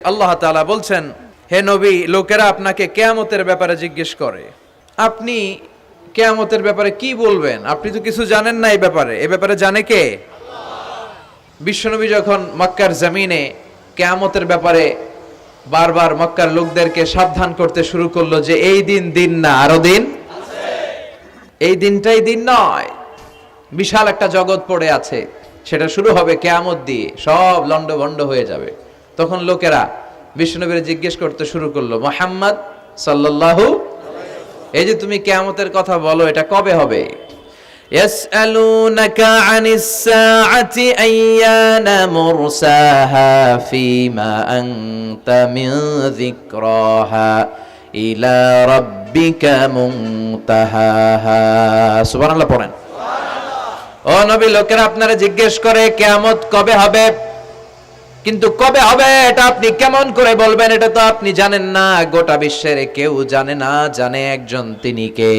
আল্লাহ তাআলা বলছেন, হে নবী, লোকেরা আপনাকে কিয়ামতের ব্যাপারে জিজ্ঞেস করে, আপনি কিয়ামতের ব্যাপারে কি বলবেন? আপনি তো কিছু জানেন না এ ব্যাপারে জানে কে? বিশ্বনবী যখন মক্কার জমিনে কিয়ামতের ব্যাপারে বারবার মক্কার লোকদেরকে সাবধান করতে শুরু করলো যে এই দিন না, আরো দিন আছে, এই দিনটাই দিন নয়, বিশাল একটা জগৎ পড়ে আছে, সেটা শুরু হবে কিয়ামত দিয়ে, সব লন্ডভন্ড হয়ে যাবে। তখন লোকেরা বিশ্বনবীর জিজ্ঞেস করতে শুরু করলো, মুহাম্মদ সাল্লাল্লাহু, এই যে তুমি কিয়ামতের কথা বলো, এটা কবে হবে? ইয়াসআলুনাকা আনিস সাআতি আইয়ানা মুরসাহা ফীমা আনতা মিন যিকরাহা ইলা রাব্বিকা মুনতাহাহা। সুবহানাল্লাহ পড়েন। ও নবী, লোকেরা আপনারা জিজ্ঞেস করে কিয়ামত কবে হবে, কিন্তু কবে হবে এটা আপনি কেমন করে বলবেন? এটা তো আপনি জানেন না, গোটা বিশ্বের কেউ জানে না, জানে একজন, তিনি কে?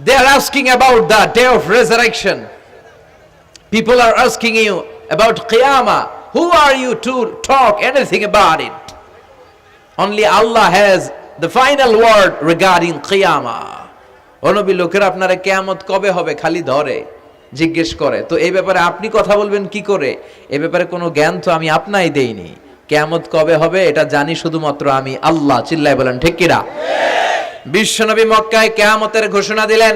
They are asking about the day of resurrection. People are asking you about Qiyamah. Who are you to talk anything about it? Only Allah has the final word regarding Qiyamah. ও নবী, লোকেরা আপনারা কিয়ামত কবে হবে খালি ধরে জিজ্ঞেস করে, তো এই ব্যাপারে আপনি কথা বলবেন কি করে? এই ব্যাপারে কোনো জ্ঞান তো আমি আপনাই দেইনি। কিয়ামত কবে হবে এটা জানি শুধুমাত্র আমি আল্লাহ। চিল্লায় বলেন ঠিক কিনা? বিশ্বনবী মক্কায় কিয়ামতের ঘোষণা দিলেন।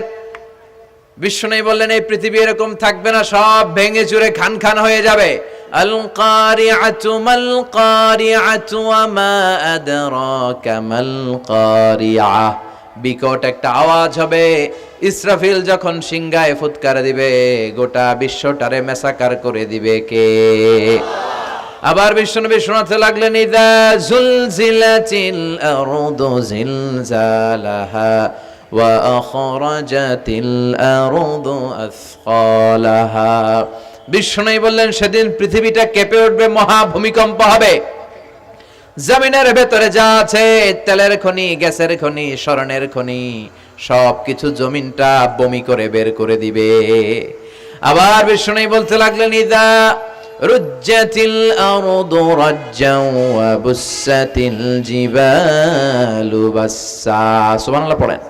বিশ্বনবী বললেন, এই পৃথিবী এরকম থাকবে না, সব ভেঙে চুরে খান খান হয়ে যাবে। আল কারিআতু মাল কারিআতু ওয়া মা আদরাকা মাল কারিআহ। বিকট একটা আওয়াজ হবে, ইসরাফিল যখন সিংহায় ফুৎকার দিবে, গোটা বিশ্বটারে মেসাকার করে দিবে কে? আবার বিশ্বনবী শোনাতে লাগলেন, ইযা জুলজিলাতিল আরদু জিলজালাহা ওয়া আখরাজাতিল আরদু আসকালাহা। বিশ্বনবী বললেন, সেদিন পৃথিবীটা কেঁপে উঠবে, মহা ভূমিকম্প হবে। জমিনের ভেতরে যা আছে, তেলের খনি, গ্যাসের খনি, স্বর্ণের খনি, সবকিছু জমিনটা বমি করে বের করে দিবে। আবার বিষ্ণু বলতে লাগলেন, ইদা রুজ্জাতিল আরদু রাজ্জাও ওয়া বুসাতিল জিবালু বাসসা। সুবহানাল্লাহ পড়েন।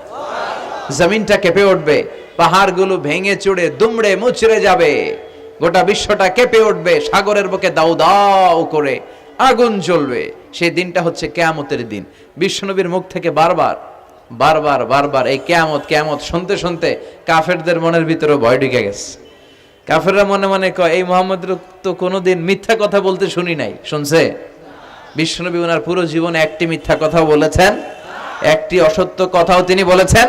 জমিনটা কেঁপে উঠবে, পাহাড়গুলো ভেঙে চুরে দুমড়ে মুচড়ে যাবে, গোটা বিশ্বটা কেঁপে উঠবে, সাগরের বুকে দাউ দাউ করে আগুন জ্বলবে। সেই দিনটা হচ্ছে কিয়ামতের দিন। বিশ্বনবীর মুখ থেকে বারবার এই কিয়ামত শুনতে শুনতে কাফেরদের মনের ভিতরে ভয় ঢুকে গেছে। কাফেররা মনে মনে কয়, এই মুহাম্মদের তো কোনোদিন মিথ্যা কথা বলতে শুনি নাই। শুনছে? বিশ্বনবী ওনার পুরো জীবনে একটি মিথ্যা কথা বলেছেন, একটি অসত্য কথাও তিনি বলেছেন।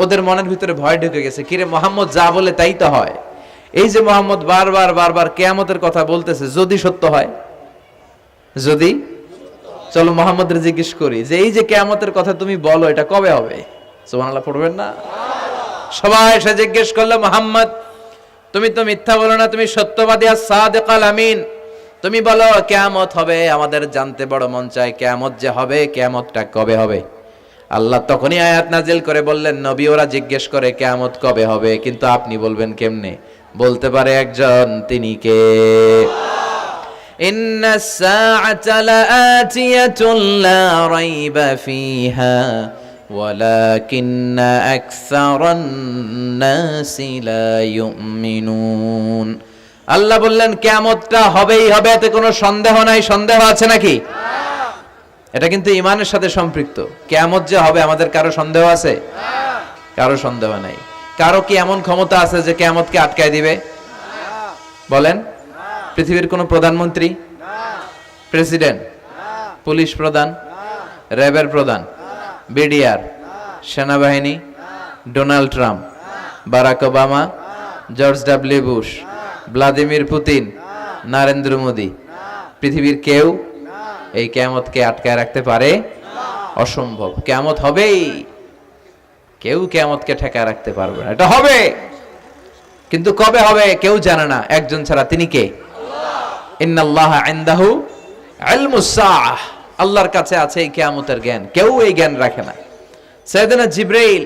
ওদের মনের ভিতরে ভয় ঢুকে গেছে, কিরে মুহাম্মদ যা বলে তাই তো হয়। এই যে মুহাম্মদ বারবার কিয়ামতের কথা বলতেছে, যদি সত্য হয়, যদি, চলো মুহাম্মদের জিজ্ঞেস করি যে এই যে কিয়ামতের কথা তুমি বলো, এটা কবে হবে? সুবহানাল্লাহ পড়বেন না? সবাই এসে জিজ্ঞেস করলো, মুহাম্মদ তুমি তো মিথ্যা বলো না, তুমি সত্যবাদী আর সাদিকাল আমিন, তুমি বলো কিয়ামত হবে, আমাদের জানতে বড় মন চায় কিয়ামত যে হবে, কিয়ামতটা কবে হবে? আল্লাহ তখনই আয়াত নাজিল করে বললেন, নবী ওরা জিজ্ঞেস করে কিয়ামত কবে হবে, কিন্তু আপনি বলবেন কেমনে? বলতে পারে একজন, তিনি কে? ইন্নাস সাআতা লাআতিয়াতুন লা রাইবা ফিহা ওয়ালাকিন্না আকসারান নাসি লা ইউমিনুন। আল্লাহ বললেন কিয়ামতটা হবেই হবে, এতে কোনো সন্দেহ নাই। সন্দেহ আছে নাকি? এটা কিন্তু ঈমানের সাথে সম্পৃক্ত। কিয়ামত যে হবে, আমাদের কারো সন্দেহ আছে? কারো সন্দেহ নাই। কারো কি এমন ক্ষমতা আছে যে কিয়ামতকে আটকায় দিবে? বলেন। পৃথিবীর কোন প্রধানমন্ত্রী, প্রেসিডেন্ট, পুলিশ প্রধান, র্যাবের প্রধান, বিডিআর, সেনাবাহিনী, Donald Trump, Barack Obama, George W Bush, Vladimir Putin, Narendra Modi, পৃথিবীর কেউ এই কিয়ামতকে আটকায় রাখতে পারে? অসম্ভব। কিয়ামত হবেই, কেউ কিয়ামতকে ঠেকায় রাখতে পারবে না। এটা হবে, কিন্তু কবে হবে কেউ জানে না, একজন ছাড়া, তিনি কে? ইন্নাল্লাহা ইনদাহু ইলমুস সাআহ। আল্লাহর কাছে আছে এই কিয়ামতের জ্ঞান, কেউ এই জ্ঞান রাখে না। সাইয়েদনা জিবরাইল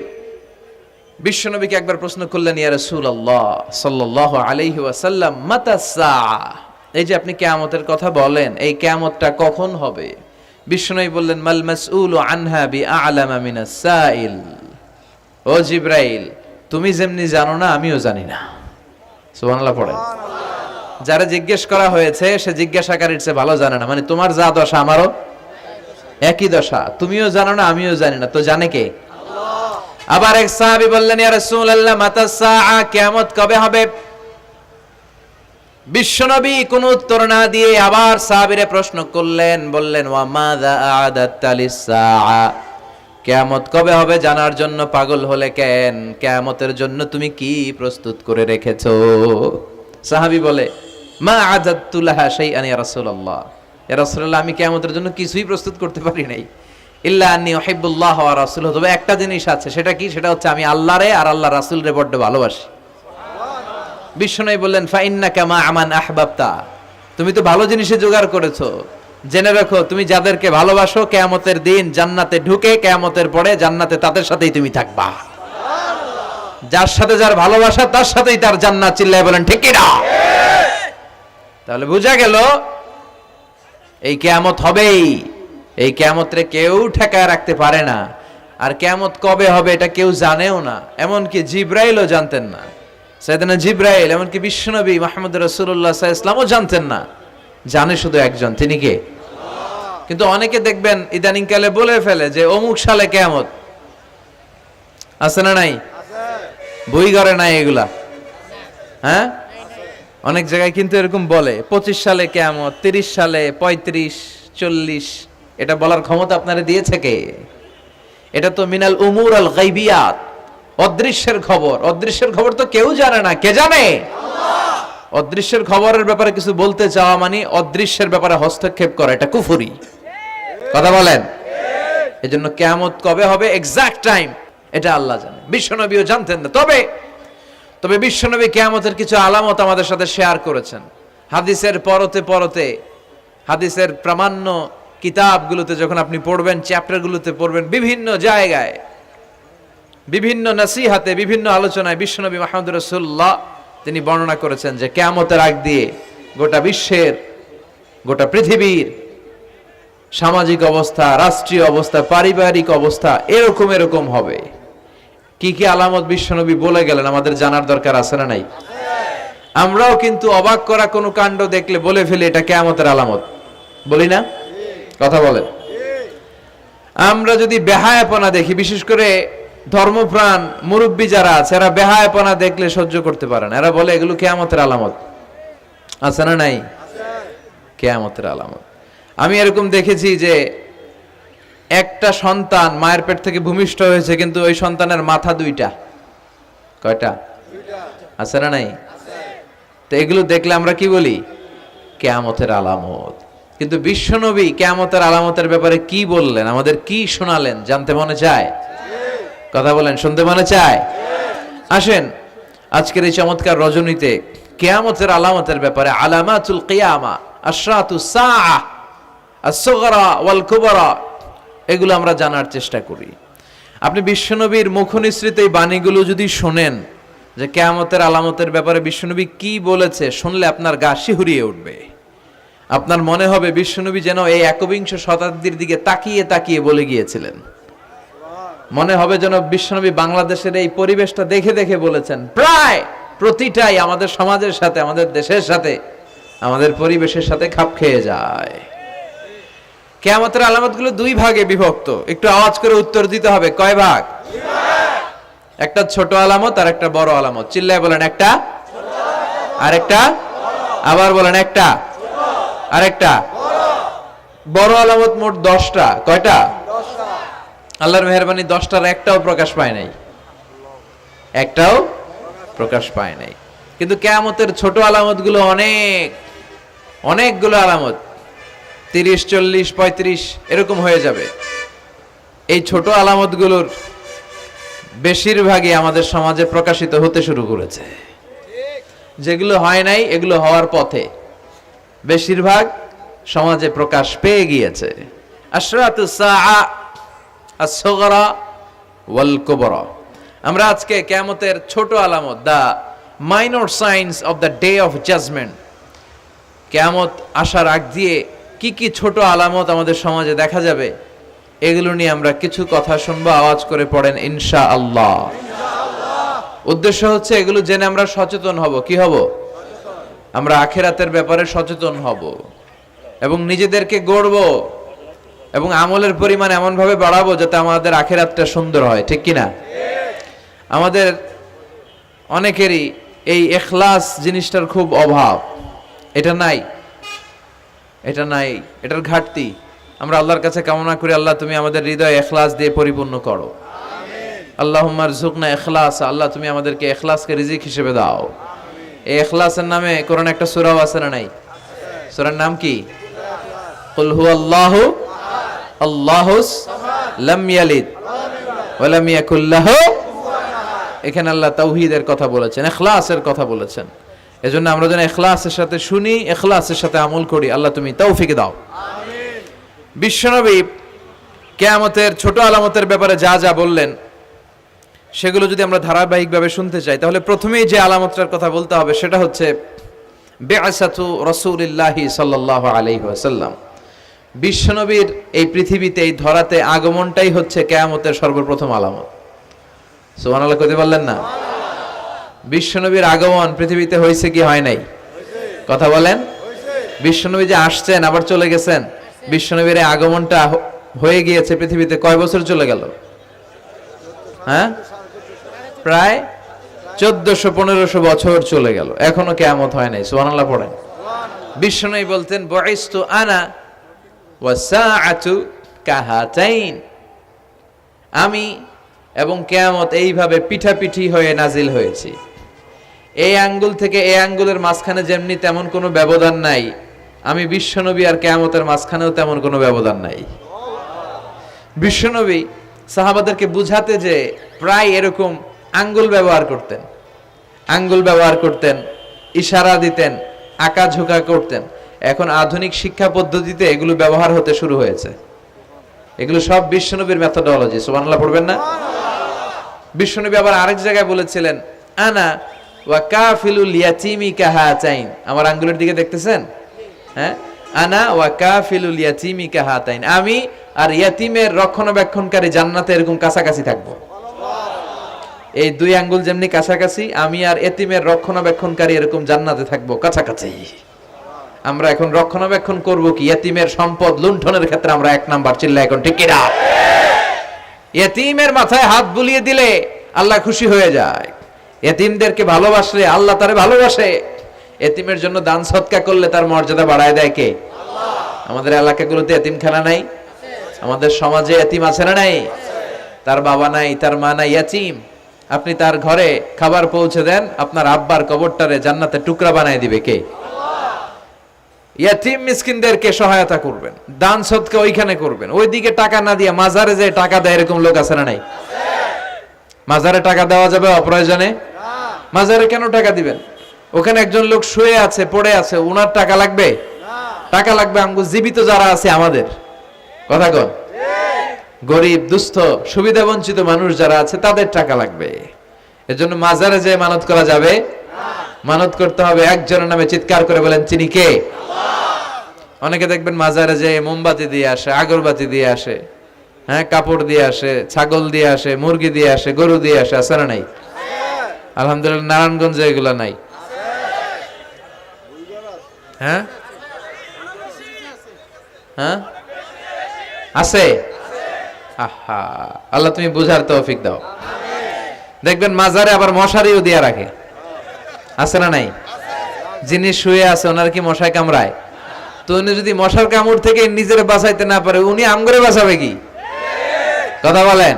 বিশ্বনবীকে একবার প্রশ্ন করলেন, ইয়া রাসূলুল্লাহ সাল্লাল্লাহু আলাইহি ওয়াসাল্লাম, মাতা সাআহ, এই যে আপনি কিয়ামতের কথা বলেন, এই কিয়ামতটা কখন হবে? বিষ্ণু বললেন, মাল মাসউলু আনহা বিআলামা মিনাস সাইল। ও জিবরাইল, তুমি যেমনি জানো না, আমিও জানি না। সুবহানাল্লাহ পড়েন। যারা জিজ্ঞেস করা হয়েছে সে জিজ্ঞাসাকারীর চেয়ে ভালো জানে না। মানে তোমার যা দশা আমারও একই দশা, তুমিও জানো না আমিও জানি না, তো জানে কে? আল্লাহ। আবার এক সাহাবী বললেন, ইয়া রাসূলুল্লাহ মাতাস সাআ, কিয়ামত কবে হবে? বিশ্বনবী কোনো উত্তর না দিয়ে আবার সাহাবীরে প্রশ্ন করলেন, বললেন, ওয়া মাযা আ'দাতা লিস-সাআ, কিয়ামত কবে হবে জানার জন্য পাগল হলে কেন? কিয়ামতের জন্য তুমি কি প্রস্তুত করে রেখেছো? সাহাবী বলে, মা আ'দাতু লাহা শাইআন ইয়া রাসূলুল্লাহ, ইয়া রাসূলুল্লাহ, আমি কিয়ামতের জন্য কিছুই প্রস্তুত করতে পারি নাই। ইল্লা আন্নী উহিব্বুল্লাহ ওয়া রাসূলুহু, তবে একটা জিনিস আছে, সেটা কি? সেটা হচ্ছে আমি আল্লাহরে আর আল্লাহর রাসূলরে বড় ভালোবাসি। বিষ্ণু বললেন, ফাইন্নাকা মা আমান আহবাবতা, তুমি তো ভালো জিনিসে জোগাড় করেছো। জেনে রাখো, তুমি যাদেরকে ভালোবাসো কিয়ামতের দিন জান্নাতে ঢুকে কিয়ামতের পরে জান্নাতে তাদের সাথেই তুমি থাকবা। যার সাথে যার ভালোবাসা তার সাথেই তার জান্নাত। চিল্লায় বলেন ঠিক কি না? তাহলে বোঝা গেল এই কিয়ামত হবেই। এই কিয়ামতরে কেউ ঠেকায় রাখতে পারে না। আর কিয়ামত কবে হবে এটা কেউ জানেও না, এমনকি জিবরাইলও জানতেন না। সাইয়েদনা জিবরাইল, এমনকি বিশ্বনবী মুহাম্মদ রাসূলুল্লাহ সাল্লাল্লাহু আলাইহি ওয়াসাল্লামও জানতেন না। জানে শুধু একজন, তিনি কে? আল্লাহ। কিন্তু অনেকে দেখবেন ইদানিং কালে বলে ফেলে যে অমুক সালে কিয়ামত। আছে না নাই? বই ঘরে নাই এগুলা? হ্যাঁ, অনেক জায়গায় কিন্তু এরকম বলে 25 সালে কিয়ামত, 30 সালে, 35, 40। এটা বলার ক্ষমতা আপনারা দিয়েছে কে? এটা তো মিনাল উমুর আল গায়বিয়াত, অদৃশ্যের খবর। অদৃশ্যের খবর তো কেউ জানে না, কে জানে? আল্লাহ। অদৃশ্যের খবরের ব্যাপারে কিছু বলতে চাওয়া মানে অদৃশ্যের ব্যাপারে হস্তক্ষেপ করা, এটা কুফরি। কথা বলেন। এজন্য কিয়ামত কবে হবে এক্সাক্ট টাইম এটা আল্লাহ জানে, বিশ্বনবীও জানতেন না। তবে বিশ্বনবী কিয়ামতের কিছু আলামত আমাদের সাথে শেয়ার করেছেন। হাদিসের পরতে পরতে, হাদিসের প্রামাণ্য কিতাবগুলোতে যখন আপনি পড়বেন, চ্যাপ্টারগুলোতে পড়বেন, বিভিন্ন জায়গায়, বিভিন্ন নসিহাতে, বিভিন্ন আলোচনায় বিশ্বনবী মুহাম্মদ রাসূলুল্লাহ তিনি বর্ণনা করেছেন যে কিয়ামতের আগ দিয়ে গোটা বিশ্বের, গোটা পৃথিবীর সামাজিক অবস্থা, রাষ্ট্রীয় অবস্থা, পারিবারিক অবস্থা এরকম হবে। কি কি আলামত বিশ্বনবী বলে গেলেন আমাদের জানার দরকার আছে না নাই? আমরাও কিন্তু অবাক করা কোনো কাণ্ড দেখলে বলে ফেলি এটা কিয়ামতের আলামত, বলি না? কথা বলেন। আমরা যদি বেহায়াপনা দেখি, বিশেষ করে ধর্মপ্রাণ মুরব্বী যারা আছে, এরা বেহায়াপনা দেখলে সহ্য করতে পারে না। এরা বলে এগুলো কিয়ামতের আলামত। আছে না নাই? কিয়ামতের আলামত। আমি এরকম দেখেছি যে একটা সন্তান মায়ের পেট থেকে ভূমিষ্ঠ হয়েছে, কিন্তু ওই সন্তানের মাথা দুইটা। কয়টা? আছে না নাই? তো এগুলো দেখলে আমরা কি বলি? কিয়ামতের আলামত। কিন্তু বিশ্বনবী কিয়ামতের আলামতের ব্যাপারে কি বললেন, আমাদের কি শোনালেন, জানতে মনে চায়? কথা বলেন, শুনতে মনে চায়? আসেন আজকের এই চমৎকার রজনীতে কিয়ামতের আলামতের ব্যাপারে, আলামাতুল কিয়ামা, আশরাতুস সাআ, আস-সুগরা ওয়াল কুবরা, এগুলো আমরা জানার চেষ্টা করি। আপনি বিশ্বনবীর মুখনিসৃত এই বাণীগুলো যদি শোনেন যে কিয়ামতের আলামতের ব্যাপারে বিশ্বনবী কি বলেছে, শুনলে আপনার গা শিহরিয়ে উঠবে। আপনার মনে হবে বিশ্বনবী যেন এই একবিংশ শতাব্দীর দিকে তাকিয়ে তাকিয়ে বলে গিয়েছিলেন। মনে হবে যেন বিশ্বনবী বাংলাদেশের এই পরিবেশটা দেখে দেখে বলেছেন। প্রায় প্রতিটাই আমাদের সমাজের সাথে, আমাদের দেশের সাথে, আমাদের পরিবেশের সাথে খাপ খেয়ে যায়। কিয়ামতের আলামতগুলো দুই ভাগে বিভক্ত। একটু আওয়াজ করে উত্তর দিতে হবে, কয় ভাগ? একটা ছোট আলামত আর একটা বড় আলামত। চিল্লায় বলেন একটা, আর একটা, আবার বলেন একটা, আর একটা। বড় আলামত মোট 10টা। কয়টা? আল্লাহর মেহেরবানি 10টার একটাও প্রকাশ পায় নাই, একটাও প্রকাশ পায় নাই। কিন্তু কিয়ামতের ছোট আলামতগুলো অনেকগুলো আলামত, 30, 40, 35 এরকম হয়ে যাবে। এই ছোট আলামতগুলোর বেশিরভাগই আমাদের সমাজে প্রকাশিত হতে শুরু করেছে। যেগুলো হয় নাই এগুলো হওয়ার পথে, বেশিরভাগ সমাজে প্রকাশ পেয়ে গিয়েছে। আশরাতুস সাআ, আস-সুগরা ওয়াল কুবরা। আমরা আজকে কিয়ামতের ছোট আলামত, the minor signs of the day of judgement, কিয়ামত আসার আগ দিয়ে কি কি ছোট আলামত আমাদের সমাজে দেখা যাবে, এগুলো নিয়ে আমরা কিছু কথা শুনবো। আওয়াজ করে পড়েন ইনশাআল্লাহ। উদ্দেশ্য হচ্ছে এগুলো জেনে আমরা সচেতন হব। কি হব? আমরা আখিরাতের ব্যাপারে সচেতন হব এবং নিজেদেরকে গড়ব এবং আমলের পরিমাণ এমন ভাবে বাড়াবো যাতে আমাদের আখিরাতটা সুন্দর হয়। ঠিক কিনা? আমাদের অনেকেরই এই ইখলাস জিনিসটার খুব অভাব। এটা নাই, এটার ঘাটতি। আমরা আল্লাহর কাছে কামনা করি, আল্লাহ তুমি আমাদের হৃদয় ইখলাস দিয়ে পরিপূর্ণ করো। আল্লাহুম্মা রযুকনা ইখলাস, আল্লাহ তুমি আমাদেরকে ইখলাসকে রিজিক হিসেবে দাও। এই ইখলাসের নামে কোরআনে একটা সূরাও আছে না নাই? সূরার নাম কি? কুল হুয়াল্লাহু আল্লাহুস লাম ইয়ালিদ ওয়া লাম ইয়াকুল লাহু। এখানে আল্লাহ তাওহীদের কথা বলেছেন, ইখলাসের কথা বলেছেন। এজন্য আমরা যেন ইখলাসের সাথে শুনি, ইখলাসের সাথে আমল করি। আল্লাহ তুমি তৌফিক দাও। আমিন। বিশ্বনবী কিয়ামতের ছোট আলামতের ব্যাপারে যা যা বললেন সেগুলো যদি আমরা ধারাবাহিকভাবে শুনতে চাই, তাহলে প্রথমেই যে আলামতটার কথা বলতে হবে সেটা হচ্ছে বিআসাতু রাসূলিল্লাহি সাল্লাল্লাহু আলাইহি ওয়াসাল্লাম। বিশ্বনবীর এই পৃথিবীতে, এই ধরাতে আগমনটাই হচ্ছে কিয়ামতের সর্বপ্রথম আলামত। সুবহানাল্লাহ কইতে পারলেন না? বিশ্বনবীর আগমন পৃথিবীতে হয়েছে কি হয় নাই? কথা বলেন। বিশ্বনবী যে আসছেন আবার চলে গেছেন, বিশ্বনবীর আগমনটা হয়ে গিয়েছে পৃথিবীতে কয় বছর চলে গেল? হ্যাঁ, প্রায় 1400-1500 বছর চলে গেল, এখনো কিয়ামত হয় নাই। সুবহানাল্লাহ পড়েন। বিশ্বনবী বলতেন বুইস্তু আনা ওয়া সাআতু কাহাতাইন, আমি এবং কিয়ামত এইভাবে পিঠাপিঠি হয়ে নাজিল হয়েছি। এই আঙ্গুল থেকে এই আঙ্গুলের মাঝখানে যেমনি তেমন কোনো ব্যবধান নাই, আমি বিশ্বনবী আর কিয়ামতের মাঝখানেও তেমন কোনো ব্যবধান নাই। বিশ্বনবী সাহাবাদেরকে বুঝাতে যে প্রায় এরকম আঙ্গুল ব্যবহার করতেন, ইশারা দিতেন, আঁকাঝোঁকা করতেন। এখন আধুনিক শিক্ষা পদ্ধতিতে এগুলো ব্যবহার হতে শুরু হয়েছে। এগুলো সব বিশ্বনবীর মেথোডোলজি। সুবহানাল্লাহ পড়বেন না? বিশ্বনবী আবার আরেক জায়গায় বলেছিলেন আনা ওয়া কাফিলুল ইয়াতীমি কাহাতাইন, আমার আঙ্গুলের দিকে দেখতেছেন? হ্যাঁ, আনা ওয়া কাফিলুল ইয়াতীমি কাহাতাইন, আমি আর ইয়াতীমের রক্ষণাবেক্ষণকারী জান্নাতে এরকম কাছাকাছি থাকবো। এই দুই আঙ্গুল যেমনি কাছাকাছি, আমি আর ইয়াতীমের রক্ষণাবেক্ষণকারী এরকম জান্নাতে থাকবো কাছাকাছি। আমরা এখন রক্ষণাবেক্ষণ করব কি? ইয়াতীমের সম্পদ লুণ্ঠনের ক্ষেত্রে আমরা এক নাম্বার। চিল্লা এখন ঠিক কিনা? ইয়াতীমের মাথায় হাত বুলিয়ে দিলে আল্লাহ খুশি হয়ে যায়। ইয়াতীমদেরকে ভালোবাসলে আল্লাহ তারে ভালোবাসে। ইয়াতীমের জন্য দান সদকা করলে তার মর্যাদা বাড়ায় দেয় কে? আল্লাহ। আমাদের এলাকাগুলোতে ইয়াতীমখানা নাই? আমাদের সমাজে ইয়াতীম আছে না নাই? তার বাবা নাই, তার মা নাই, ইয়াতীম। আপনি তার ঘরে খাবার পৌঁছে দেন, আপনার আব্বার কবরটারে জান্নাতে টুকরা বানায় দিবে কে? ইয়াতীম মিসকিনদেরকে সহায়তা করবেন, দান সদকা ওইখানে করবেন। ওইদিকে টাকা না দিয়ে মাজারে যে টাকা দেয় এরকম লোক আছে না নাই? মাজারে টাকা দেওয়া যাবে অপ্রয়োজনে? মাজারে কেন টাকা দিবেন? ওখানে একজন লোক শুয়ে আছে, পড়ে আছে, উনার টাকা লাগবে? টাকা লাগবে আমগো জীবিত যারা আছে আমাদের। কথা কন। গরিব, দুস্থ, সুবিধা বঞ্চিত মানুষ যারা আছে তাদের টাকা লাগবে। এজন্য মাজারে যে মানত করা যাবে? মানত করতে হবে একজনের নামে, চিৎকার করে বলেন তিনি কে? অনেকে দেখবেন মাজারে যে মোমবাতি দিয়ে আসে, আগরবাতি দিয়ে আসে, হ্যাঁ, কাপড় দিয়ে আসে, ছাগল দিয়ে আসে, মুরগি দিয়ে আসে, গরু দিয়ে আসে। আছে না নাই? আলহামদুলিল্লাহ নারায়ণগঞ্জে এগুলা নাই। হ্যাঁ হ্যাঁ আছে। আহা, আল্লাহ তুমি বুঝার তৌফিক দাও। দেখবেন মাজারে আবার মশারিও দিয়ে রাখে। আছে না নাই? যিনি শুয়ে আছে ওনার কি মশায় কামড়ায়? তো উনি যদি মশার কামড় থেকে নিজের বাঁচাইতে না পারে, উনি আমগরে বাঁচাবে কি? কথা বলেন।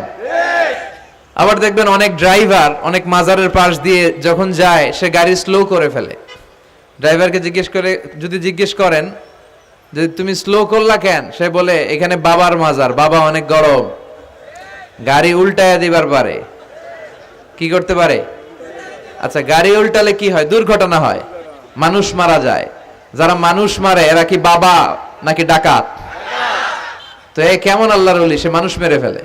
আবার দেখবেন অনেক ড্রাইভার অনেক মাজারের পাশ দিয়ে যখন যায় সে গাড়ি স্লো করে ফেলে। ড্রাইভারকে জিজ্ঞেস করেন যে তুমি স্লো করলা কেন? সে বলে এখানে বাবার মাজার, বাবা অনেক গরম। গাড়ি উল্টায়া দিবার পারে। কি করতে পারে? আচ্ছা, গাড়ি উল্টালে কি হয়? দুর্ঘটনা হয়, মানুষ মারা যায়। যারা মানুষ মারে এরা কি বাবা নাকি ডাকাত? তো এ কেমন আল্লাহর ওলি, সে মানুষ মেরে ফেলে।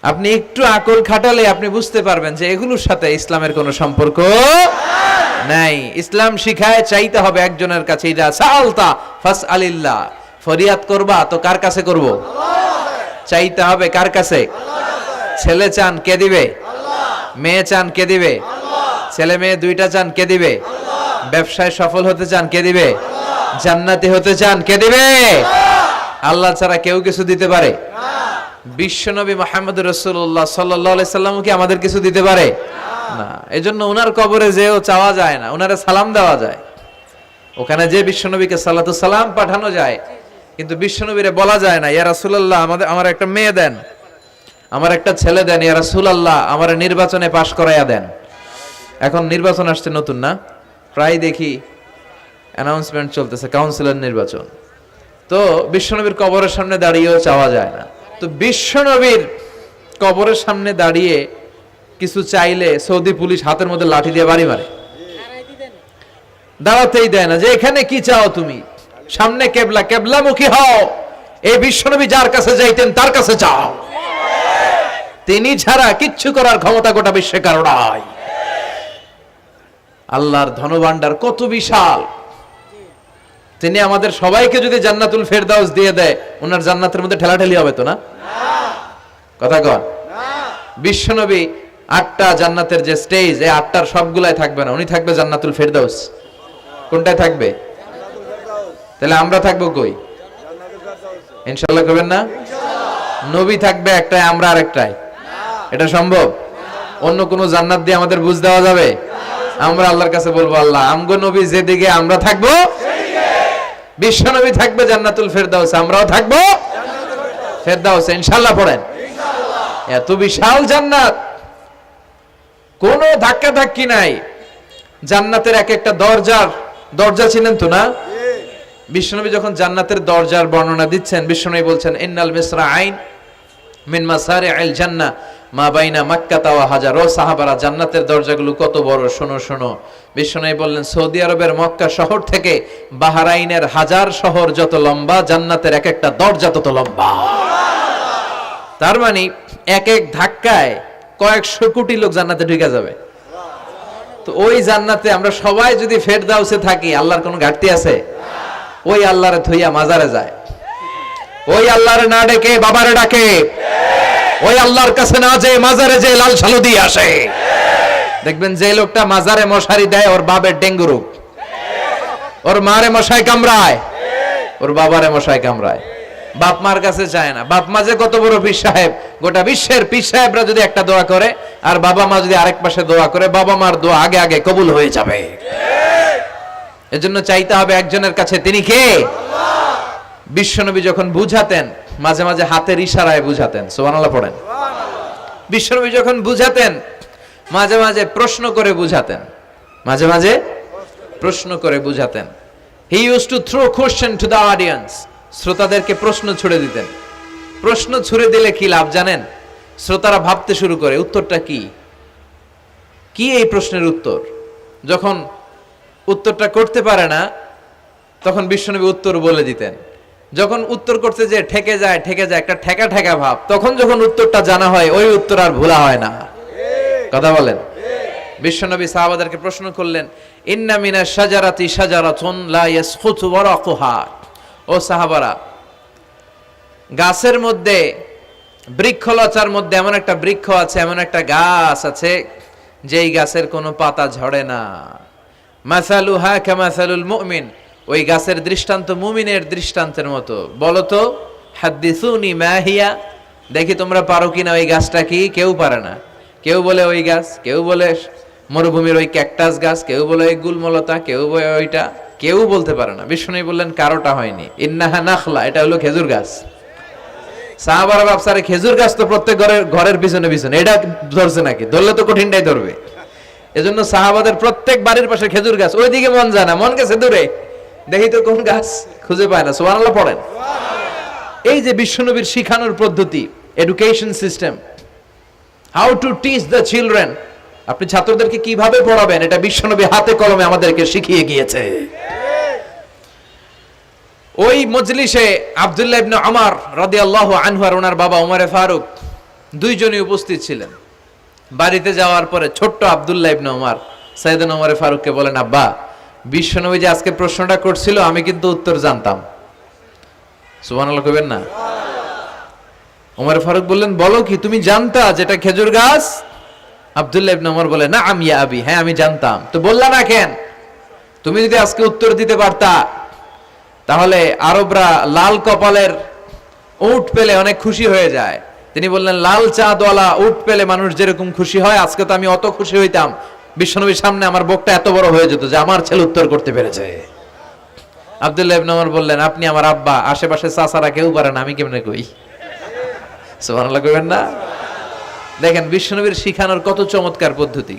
আপনি একটু আকল খাটালে আপনি বুঝতে পারবেন যে এগুলোর সাথে ইসলামের কোনো সম্পর্ক নাই। ইসলাম শিখায় চাইতে হবে একজনের কাছে। ইদা সাআলতা ফাসআলিল্লাহ, ফরিয়াদ করবা তো কার কাছে করব? চাইতে হবে কার কাছে? ছেলে চান কে দিবে? মেয়ে চান কে দিবে? ছেলে মেয়ে দুইটা চান কে দিবে? ব্যবসায় সফল হতে চান কে দিবে? জান্নাতি হতে চান কে দিবে? আল্লাহ ছাড়া কেউ কিছু দিতে পারে? বিশ্বনবী মুহাম্মদুর রাসূলুল্লাহ সাল্লাল্লাহু আলাইহি সাল্লাম কি আমাদের কিছু দিতে পারে? না। এজন্য ওনার কবরে যেও চাওয়া যায় না, ওনারে সালাম দেওয়া যায়। ওখানে যে বিশ্বনবীকে সালাতু সালাম পাঠানো যায়, কিন্তু বিশ্বনবীরে বলা যায় না, ইয়া রাসূলুল্লাহ আমার একটা মেয়ে দেন, আমার একটা ছেলে দেন, ইয়া রাসূলুল্লাহ আমার নির্বাচনে পাশ করাইয়া দেন। এখন নির্বাচন আসছে নতুন না, প্রায় দেখি অ্যানাউন্সমেন্ট চলতেছে কাউন্সিলর নির্বাচন। তো বিশ্বনবীর কবরের সামনে দাঁড়িয়েও চাওয়া যায় না। তো বিশ্বনবীর কবরের সামনে দাঁড়িয়ে কিছু চাইলে সৌদি পুলিশ হাতের মধ্যে লাঠি দিয়ে বাড়ি মারে, দাঁড়াতেই দেয় না। যে এখানে কি চাও তুমি? সামনে কেবলা, কেবলামুখী হও। এই বিশ্বনবী যার কাছে যাইতেন তার কাছে চাও, তিনি ছাড়া কিচ্ছু করার ক্ষমতা গোটা বিশ্বে কারো নাই। আল্লাহর ধনভাণ্ডার কত বিশাল! তিনি আমাদের সবাইকে যদি জান্নাতুল ফেরদাউস দিয়ে দেয়, ওনার জান্নাতের মধ্যে ঠেলাঠেলি হবে তো না? কথা কন। বিশ্বনবী 8টা জান্নাতের যে স্টেজ, এই 8টার সবগুলাই থাকবে না, উনি থাকবে জান্নাতুল ফেরদাউস। কোনটায় থাকবে? তাহলে আমরা থাকবো কই? ইনশাআল্লাহ করবেন না? নবী থাকবে একটাই, আমরা আরেকটাই। এটা সম্ভব? অন্য কোন জান্নাত দিয়ে আমাদের বুঝ দেওয়া যাবে? আমরা আল্লাহর কাছে বলবো, আল্লাহ আমগো নবী যেদিকে, আমরা থাকবো বিশ্বনবী থাকবে জান্নাতুল ফেরদাউস, আমরাও থাকবো ফেরদাউসে। ইনশাআল্লাহ পড়েন। এত বিশাল জান্নাত, কোনো ধাক্কা ধাক্কি নাই। জান্নাতের এক একটা দরজা চিনেন তো না? বিশ্বনবী যখন জান্নাতের দরজার বর্ণনা দিচ্ছেন, বিশ্বনবী বলছেন ইন্নাল মিসরাআইন মিন মাসারি'আল জান্নাহ মা বাইনা মাক্কাতা ওয়া হাজার। ও সাহাবারা, জান্নাতের দরজাগুলো কত বড়, শোনো শোনো। বিশ্বনবী বললেন সৌদি আরবের মক্কা শহর থেকে বাহরাইনের হাজার শহর যত লম্বা, জান্নাতের এক একটা দরজা তত লম্বা। তার মানে এক এক ধাক্কায় কয়েকশো কোটি লোক জান্নাতে ঢুকে যাবে। তো ওই জান্নাতে আমরা সবাই যদি ফেরদাউসে থাকি, আল্লাহর কোনো ঘাটতি আছে? ওই আল্লাহরে থইয়া মাজারে যায়, ওই আল্লাহরে না ডেকে বাবারে ডাকে, ওই আল্লাহর কাছে না যেয়ে মাজারে যেয়ে লাল সালু দিয়ে আসে। দেখবেন যে লোকটা মাজারে মশারি দেয়, ওর বাবার ডেঙ্গু রোগ, ওর মারে মশাই কামড়ায়, ওর বাবারে মশাই কামড়ায়। বাপ মার কাছে চায় না। বাপ মা যে কত বড় পীর সাহেব, গোটা বিশ্বের পীর সাহেবরা যদি একটা দোয়া করে আর বাবা মা যদি আরেক পাশে দোয়া করে, বাবা মার দোয়া আগে আগে কবুল হয়ে যাবে। এজন্য চাইতে হবে একজনের কাছে, তিনি কে? বিশ্বনবী যখন বুঝাতেন, মাঝে মাঝে হাতের ইশারায় বুঝাতেন। সুবহানাল্লাহ পড়েন। বিশ্বনবী যখন বুঝাতেন, মাঝে মাঝে প্রশ্ন করে বুঝাতেন, মাঝে মাঝে প্রশ্ন করে বুঝাতেন। He use to throw question to the audience. শ্রোতাদেরকে প্রশ্ন ছুড়ে দিতেন। প্রশ্ন ছুড়ে দিলে কি লাভ জানেন? শ্রোতারা ভাবতে শুরু করে উত্তরটা কি, কি এই প্রশ্নের উত্তর। যখন উত্তরটা করতে পারে না, তখন বিশ্বনবী উত্তর বলে দিতেন। যখন উত্তর করতে যে ঠেকে যায় একটা ঠেকা ঠেকা ভাব, তখন যখন উত্তরটা জানা হয়, ওই উত্তর আর ভোলা হয় না। কথা বলেন। বিশ্বনবী সাহাবাদেরকে প্রশ্ন করলেন, ইন্না মিনাশ শাজারাতি শাজারাতুন লা ইয়াসকুতু ওয়ারাকুহা। ও সাহাবারা, গাছের মধ্যে, বৃক্ষলতার মধ্যে এমন একটা বৃক্ষ আছে, এমন একটা গাছ আছে, যেই গাছের কোনো পাতা ঝরে না। মাসালুহা কামাসালুল মুমিন। ওই গাছের দৃষ্টান্ত মুমিনের দৃষ্টান্তের মতো। বলো তো, হাদ্দিসুনি মা হিয়া, দেখি তোমরা পারো কিনা ওই গাছটা কি? কেউ পারে না। কেউ বলে ওই গাছ, কেউ বলে মরুভূমির ওই ক্যাকটাস গাছ, কেউ বলে ওই গুলমলতা, কেউ বলে ওইটা, কেউ বলতে পারে না। বিষ্ণু বললেন কারোটা হয়নি। ইন্নাহা নাখলা, এটা হলো খেজুর গাছ। সাহাবারা ভাবসারে খেজুর গাছ তো প্রত্যেক ঘরের পিছনে পিছনে, এটা ধরছে নাকি? ধরলে তো কঠিনটাই ধরবে। এজন্য সাহাবাদের প্রত্যেক বাড়ির পাশে খেজুর গাছ। ওইদিকে মন যায় না, মন গেছে দূরে, দেখি তো কোন গাছ, খুঁজে পায় না। সুবহানাল্লাহ পড়েন। এই যে বিশ্বনবীর শিখানোর পদ্ধতি, education system, how to teach the children, আপনি ছাত্রদেরকে কিভাবে পড়াবেন, এটা বিশ্বনবী হাতে কলমে আমাদেরকে শিখিয়ে গিয়েছে। ওই মজলিসে আব্দুল্লাহ ইবনে উমর রাদিয়াল্লাহু আনহু আর ওনার বাবা ওমরে ফারুক দুইজনই উপস্থিত ছিলেন। বাড়িতে যাওয়ার পরে ছোট্ট আব্দুল্লাহ ইবনে উমর সাইয়েদনা ওমর ফারুককে বলেন, আব্বা, বিশ্বনবী যে আজকে প্রশ্নটা করছিল আমি কিন্তু উত্তর জানতাম। সুবহানাল্লাহ কইবেন না? ওমর ফারুক বললেন, বলো কি, তুমি জানতা যেটা খেজুর গাছ? আব্দুল্লাহ ইবনে ওমর বলে, না আমি আবি, হ্যাঁ আমি জানতাম। তো বললা না কেন? তুমি যদি আজকে উত্তর দিতে পারতা তাহলে আরবরা লাল কপালের উট পেলে অনেক খুশি হয়ে যায়। তিনি বললেন, লাল চাঁদওয়ালা উট পেলে মানুষ যেরকম খুশি হয়, আজকে তো আমি অত খুশি হইতাম, বিশ্বনবীর সামনে আমার বুকটা এত বড় হয়ে যেত যে আমার ছেলে উত্তর করতে পেরেছে। আব্দুল্লাহ ইবনে ওমর বললেন, আপনি আমার আব্বা, আশেপাশে চাচারা কেউ পারে না, আমি কেমনে কই? সুবহানাল্লাহ কইবেন না? দেখেন বিশ্বনবীর শিখানোর কত চমৎকার পদ্ধতি।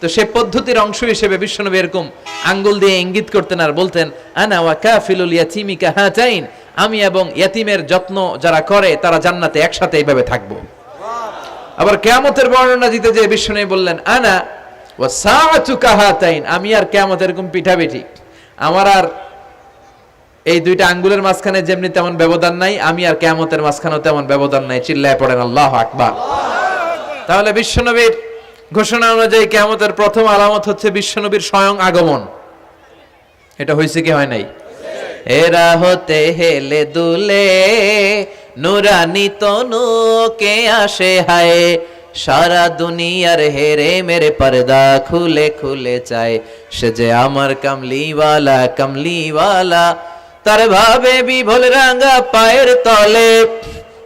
তো সে পদ্ধতির অংশ হিসেবে বিশ্বনবী এরকম আঙ্গুল দিয়ে ইঙ্গিত করতেন আর বলতেন, আনা ওয়া কাফিলুল ইয়াতীমি কাহাতাইন, আমি এবং ইয়াতীমের যত্ন যারা করে তারা জান্নাতে একসাথে এইভাবে থাকবো। আবার কিয়ামতের বর্ণনা দিতে যে বিশ্বনবী বললেন, আনা ওয়া সাআতু কাহাতাইন, আমি আর কিয়ামত এরকম পিঠাপিঠি, আমার আর এই দুইটা আঙ্গুলের মাঝখানে যেমনি তেমন ব্যবধান নাই, আমি আর কিয়ামতের মাঝখানেও তেমন ব্যবধান নাই। চিল্লায় পড়েন আল্লাহু আকবার। তাহলে বিশ্বনবীর ঘোষণা অনুযায়ী কিয়ামতের প্রথম আলামত হচ্ছে বিশ্বনবীর স্বয়ং আগমন। এটা হয়েছে কি হয় নাই? এরা হতে হেলে দুলে নুরানি তনু কে আসে হায়, সারা দুনিয়ার হেরে মেরে পর্দা খুলে খুলে চায়, সে যে আমার কামলিওয়ালা কামলিওয়ালা, তার ভাবে বিভোল রাঙা পায়ের তলে,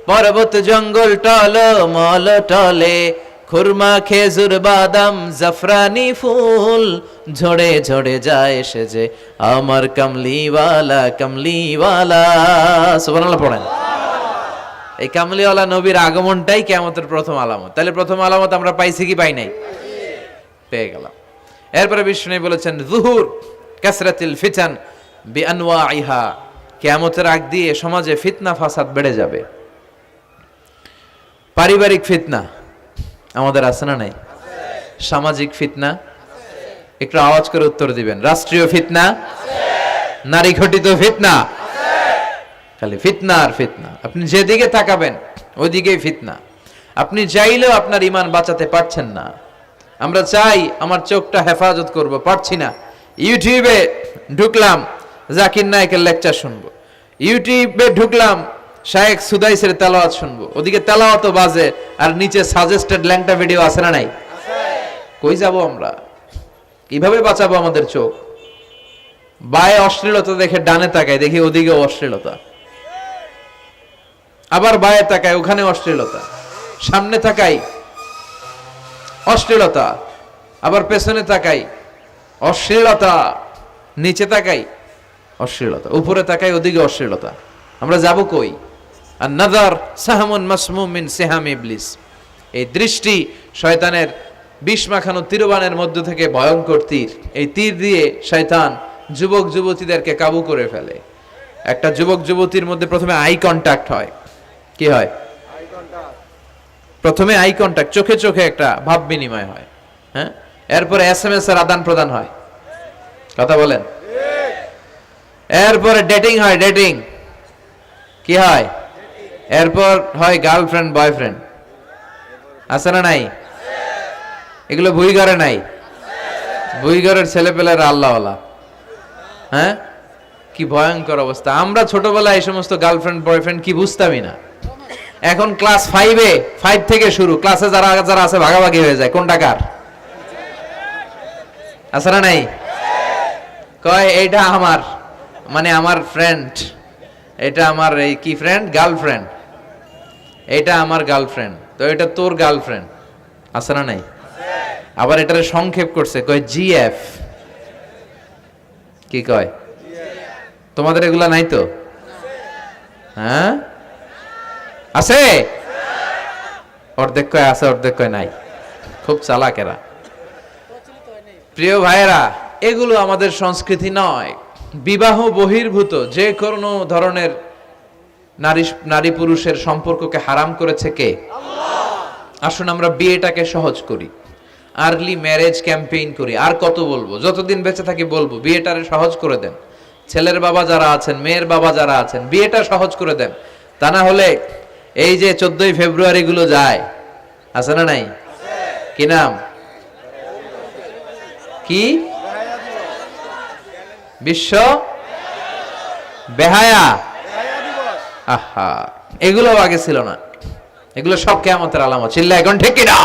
পর্বত জঙ্গল টল মল টলে, খুরমা খেজুর বাদাম জাফরানি ফুল ঝরে ঝরে যায়, সে যে আমার কামলিওয়ালা কামলিওয়ালা। সুবহানাল্লাহ পড়েন। এই কামলিওয়ালা নবীর আগমনটাই কিয়ামতের প্রথম আলামত। তাহলে প্রথম আলামত আমরা পাইছি কি পাই নাই? পেয়ে গেলাম। এরপরে বিষ্ণু বলেছেন, যুহুর কাসরাতিল ফিতান বিআনওয়াইহা, কিয়ামতের আগ দিয়ে সমাজে ফিতনা ফাসাদ বেড়ে যাবে। পারিবারিক ফিতনা আমাদের আছে না নাই? সামাজিক ফিতনা, একটু আওয়াজ করে উত্তর দিবেন। রাষ্ট্রীয় ফিতনা, নারী ঘটিত ফিতনা, খালি ফিতনা আর ফিতনা। আপনি যেদিকে তাকাবেন ওইদিকেই ফিতনা। আপনি চাইলেও আপনার ঈমান বাঁচাতে পারছেন না। আমরা চাই আমার চোখটা হেফাজত করব, পারছি না। ইউটিউবে ঢুকলাম, জাকির নায়েকের লেকচার শুনবো, ইউটিউবে ঢুকলাম, শায়েখ সুদাইসের তেলাওয়াত শুনবো, ওদিকে তেলাওয়াতও বাজে আর নিচে সাজেস্টেড ল্যাংটা ভিডিও আছে না নাই? কই যাব আমরা? কিভাবে বাঁচাবো আমাদের চোখ? বায়ে অশ্লীলতা দেখে ডানে তাকায়, দেখি ওদিকে অশ্লীলতা, আবার বায়ে তাকায়, ওখানে অশ্লীলতা, সামনে তাকাই অশ্লীলতা, আবার পেছনে তাকাই অশ্লীলতা, নিচে তাকাই অশ্লীলতা, উপরে তাকাই ওদিকে অশ্লীলতা। আমরা যাব কই? আর নাযার সাহামুন মাসমুম মিন সিহাম ইবলিস, এই দৃষ্টি শয়তানের বিষ মাখানো তীরবানের মধ্য থেকে ভয়ঙ্কর তীর। এই তীর দিয়ে শয়তান যুবক যুবতীদেরকে কাবু করে ফেলে। একটা যুবক যুবতীর মধ্যে প্রথমে আই কন্টাক্ট হয়। কি হয়? প্রথমে আই কন্টাক্ট, চোখে চোখে একটা ভাব বিনিময় হয়, হ্যাঁ। এরপরে এসএমএস এর আদান প্রদান হয়, কথা বলেন। এরপরে ডেটিং হয়, ডেটিং কি হয়? এরপর হয় গার্লফ্রেন্ড বয়ফ্রেন্ড, আছে না নাই? এগুলো ভুইঘরে নাই? ভুইঘরের ছেলেপেলেরা আল্লাহওয়ালা, হ্যাঁ। কি ভয়ঙ্কর অবস্থা। আমরা ছোটবেলায় এই সমস্ত গার্লফ্রেন্ড বয়ফ্রেন্ড কি বুঝতামই না। এখন ক্লাস 5 থেকে শুরু, ক্লাসে যারা যারা আছে ভাগাভাগি হয়ে যায়, কোনটা কার, আছে না নাই? কয় এইটা আমার, মানে আমার ফ্রেন্ড, এটা আমার এই কি ফ্রেন্ড, গার্লফ্রেন্ড, এটা আমার গার্লফ্রেন্ড, তো এটা তোর গার্লফ্রেন্ড, আছে না নাই? আবার এটারে সংক্ষেপ করছে, কয় জিএফ। কি কয়? তোমাদের এগুলা নাই তো? হ্যাঁ আছে, অর্ধেক কয় আছে, অর্ধেক কয় নাই। খুব চালাক এরা। প্রিয় ভাইয়েরা, এগুলো আমাদের সংস্কৃতি নয়। বিবাহ বহির্ভূত যে কোনো ধরনের নারী পুরুষের সম্পর্ককে হারাম করেছে কে? আল্লাহ। আসুন আমরা বিয়েটাকে সহজ করি, আর্লি ম্যারেজ ক্যাম্পেইন করি। আর কত বলবো, যতদিন বেঁচে থাকি বলবো, বিয়েটারে সহজ করে দেন। ছেলের বাবা যারা আছেন, মেয়ের বাবা যারা আছেন, বিয়েটা সহজ করে দেন। তা না হলে এই যে 14ই ফেব্রুয়ারি গুলো যায়, আছে না নাই? কি নাম? কি বিশ্ব বেহায়া? আহা, এগুলো আগে ছিল না, এগুলো সব কিয়ামতের আলামত। চিল্লায় এখন ঠিক কিনা?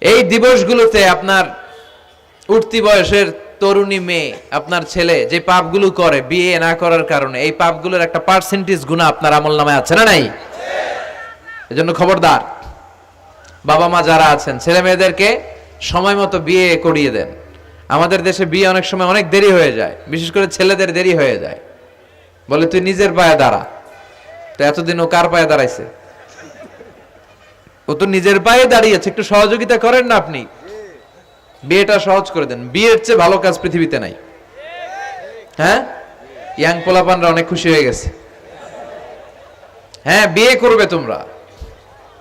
এই দিবসগুলোতে আপনার উঠতি বয়সের তরুণী মেয়ে, আপনার ছেলে যে পাপগুলো করে বিয়ে না করার কারণে, এই পাপগুলোর একটা পার্সেন্টেজ গুনাহ আপনার আমলনামায় আছে না নাই? এজন্য খবরদার, বাবা মা যারা আছেন ছেলে মেয়েদেরকে সময় মতো বিয়ে করিয়ে দেন। আমাদের দেশে বিয়ে অনেক সময় অনেক দেরি হয়ে যায়, বিশেষ করে ছেলেদের দেরি হয়ে যায়। বলে তুই নিজের পায়ে দাঁড়া। তো এতদিন ও কার পায়ে দাঁড়াইছে? ও তো নিজের পায়ে দাঁড়িয়েছে, একটু সহযোগিতা করেন না আপনি, বিয়েটা সহজ করে দেন। বিয়ের চেয়ে ভালো কাজ পৃথিবীতে নাই। হ্যাঁ, ইয়াং পোলাপানরা অনেক খুশি হয়ে গেছে। হ্যাঁ, বিয়ে করবে তোমরা।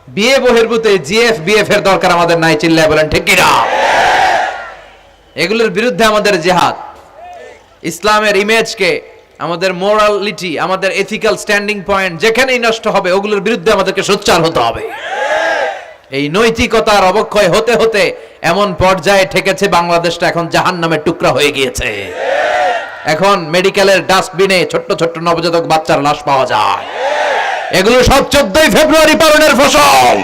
বিয়ে বহির্ভূতে জিএফ বিএফ এর দরকার আমাদের নাই। চিল্লায় বলেন ঠিক কিনা? এগুলোর বিরুদ্ধে আমাদের জিহাদ। ইসলামের ইমেজকে, আমাদের মোরালিটি, আমাদের এথিক্যাল স্ট্যান্ডিং পয়েন্ট যেখানেই নষ্ট হবে, ওগুলোর বিরুদ্ধে আমাদেরকে সোচ্চার হতে হবে। এই নৈতিকতার অবক্ষয় হতে হতে এমন পর্যায়ে ঠেকেছে বাংলাদেশটা এখন জাহান্নামের টুকরা হয়ে গিয়েছে। এখন মেডিকেলের ডাস্টবিনে ছোট্ট ছোট্ট নবজাতক বাচ্চার লাশ পাওয়া যায়। এগুলো সব 14ই ফেব্রুয়ারি পালনের ফসল।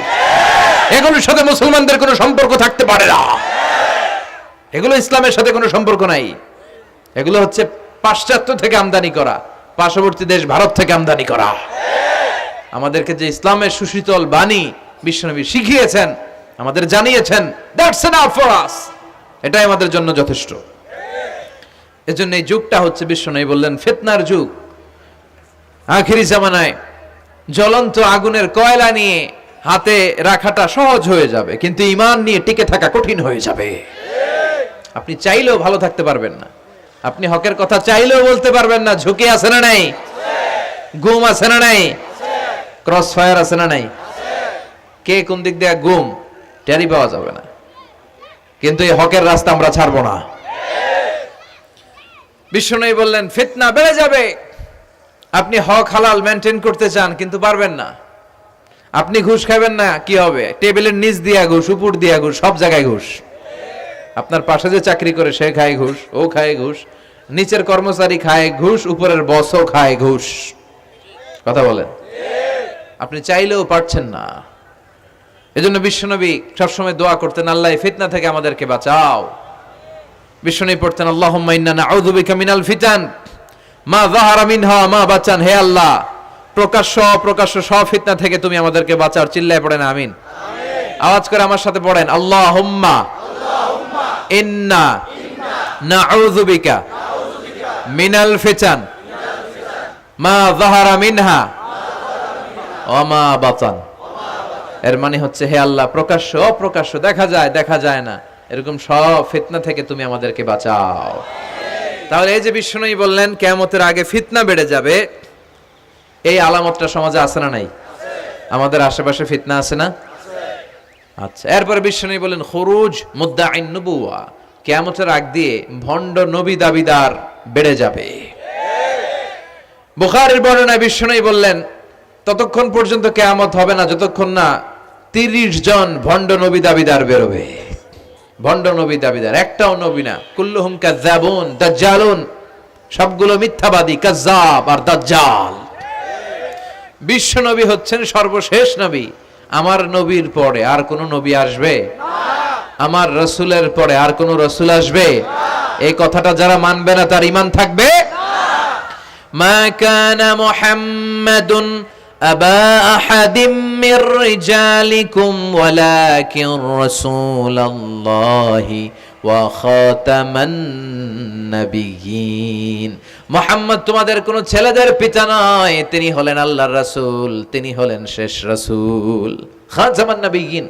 এগুলোর সাথে মুসলমানদের কোনো সম্পর্ক থাকতে পারে না। এগুলো ইসলামের সাথে কোনো সম্পর্ক নাই। এগুলো হচ্ছে পাশ্চাত্য থেকে আমদানি করা, পার্শ্ববর্তী দেশ ভারত থেকে আমদানি করা। আমাদেরকে যে ইসলামের সুশীতল বাণী বিশ্বনবী শিখিয়েছেন, আমাদের জানিয়েছেন, দ্যাটস এনাফ ফর আস, এটাই আমাদের জন্য যথেষ্ট। এজন্য এই যুগটা হচ্ছে, বিশ্বনবী বললেন, ফিতনার যুগ। আখিরি জামানায় জ্বলন্ত আগুনের কয়লা নিয়ে হাতে রাখাটা সহজ হয়ে যাবে, কিন্তু ঈমান নিয়ে টিকে থাকা কঠিন হয়ে যাবে। আপনি চাইলেও ভালো থাকতে পারবেন না, আপনি হকের কথা চাইলেও বলতে পারবেন না। ঝুঁকি আছে না নাই? গুম আছে না নাই? ক্রস ফায়ার আছে না নাই? কে কোন দিক দিয়ে গুম টেরি পাওয়া যাবে না, কিন্তু এই হকের রাস্তা আমরা ছাড়বো না। বিশ্বনবী বললেন ফিতনা বেড়ে যাবে। আপনি হক হালাল মেনটেন করতে চান কিন্তু পারবেন না। আপনি ঘুষ খাবেন না, কি হবে? টেবিলের নিচ দিয়া ঘুষ, উপর দিয়া ঘুষ, সব জায়গায় ঘুষ। আপনার পাশে যে চাকরি করে সে খায় ঘুষ, ও খায় ঘুষ, নিচের কর্মচারী খায় ঘুষ, উপরের বসও খায় ঘুষ। কথা বলেন, আপনি চাইলেও পারছেন না। এজন্য বিশ্বনবী সবসময় দোয়া করতেন, আল্লাহ ফিতনা থেকে আমাদেরকে বাঁচাও। বিশ্বনবী পড়তেন, আল্লাহুম্মা ইন্না নাউযু বিকা মিনাল ফিতান মা যাহারা মিনহা মা বাচান। হে আল্লাহ, প্রকাশ্য অপ্রকাশ্য সব ফিতনা থেকে তুমি আমাদেরকে বাঁচাও। চিল্লায় পড়েন আমিন। আওয়াজ করে আমার সাথে পড়েন, আল্লাহুম্মা ইন্না নাউযু বিকা মিনাল ফিতান মা যাহারা মিনহা ওয়া মা বাচান। এর মানে হচ্ছে, হে আল্লাহ, প্রকাশ্য অপ্রকাশ্য, দেখা যায় দেখা যায় না, এরকম সব ফিতনা থেকে তুমি আমাদেরকে বাঁচাও। তাহলে এই যে বিশ্বনবী বললেন কিয়ামতের আগে ফিতনা বেড়ে যাবে, এই আলামতটা সমাজে আছে না নাই? আমাদের আশেপাশে ফিতনা আছে না? আচ্ছা, এরপরে বিশ্বনবী বললেন খুরুজ মুদ্দাঈন নবুওয়া, কিয়ামতের আগ দিয়ে ভণ্ড নবী দাবিদার বেড়ে যাবে। বুখারীর বর্ণনায় বিশ্বনবী বললেন ততক্ষণ পর্যন্ত কিয়ামত হবে না যতক্ষণ না 30 জন ভণ্ড নবী দাবিদার বেরোবে। ভণ্ড নবী দাবিদার, একটাও নবী না। কুল্লুহুম কাযযাবুন দাজ্জালুন, সবগুলো মিথ্যাবাদী, কাযযাব আর দাজ্জাল। বিশ্ব নবী হচ্ছেন সর্বশেষ নবী। আমার নবীর পরে আর কোন নবী আসবে না, আমার রাসূলের পরে আর কোন রাসূল আসবে না। এই কথাটা যারা মানবে না তার ঈমান থাকবে না। মা কানা মুহাম্মাদুন আবা আহাদিম মির রিজালিকুম ওয়ালাকিন রাসূলুল্লাহি ওয়া খাতামান নাবিয়্যিন। মুহাম্মদ তোমাদের কোন ছেলেদের পিতা নয়, তিনি হলেন আল্লাহর রাসূল, তিনি হলেন শেষ রাসূল। খাতামান নাবিয়্যিন,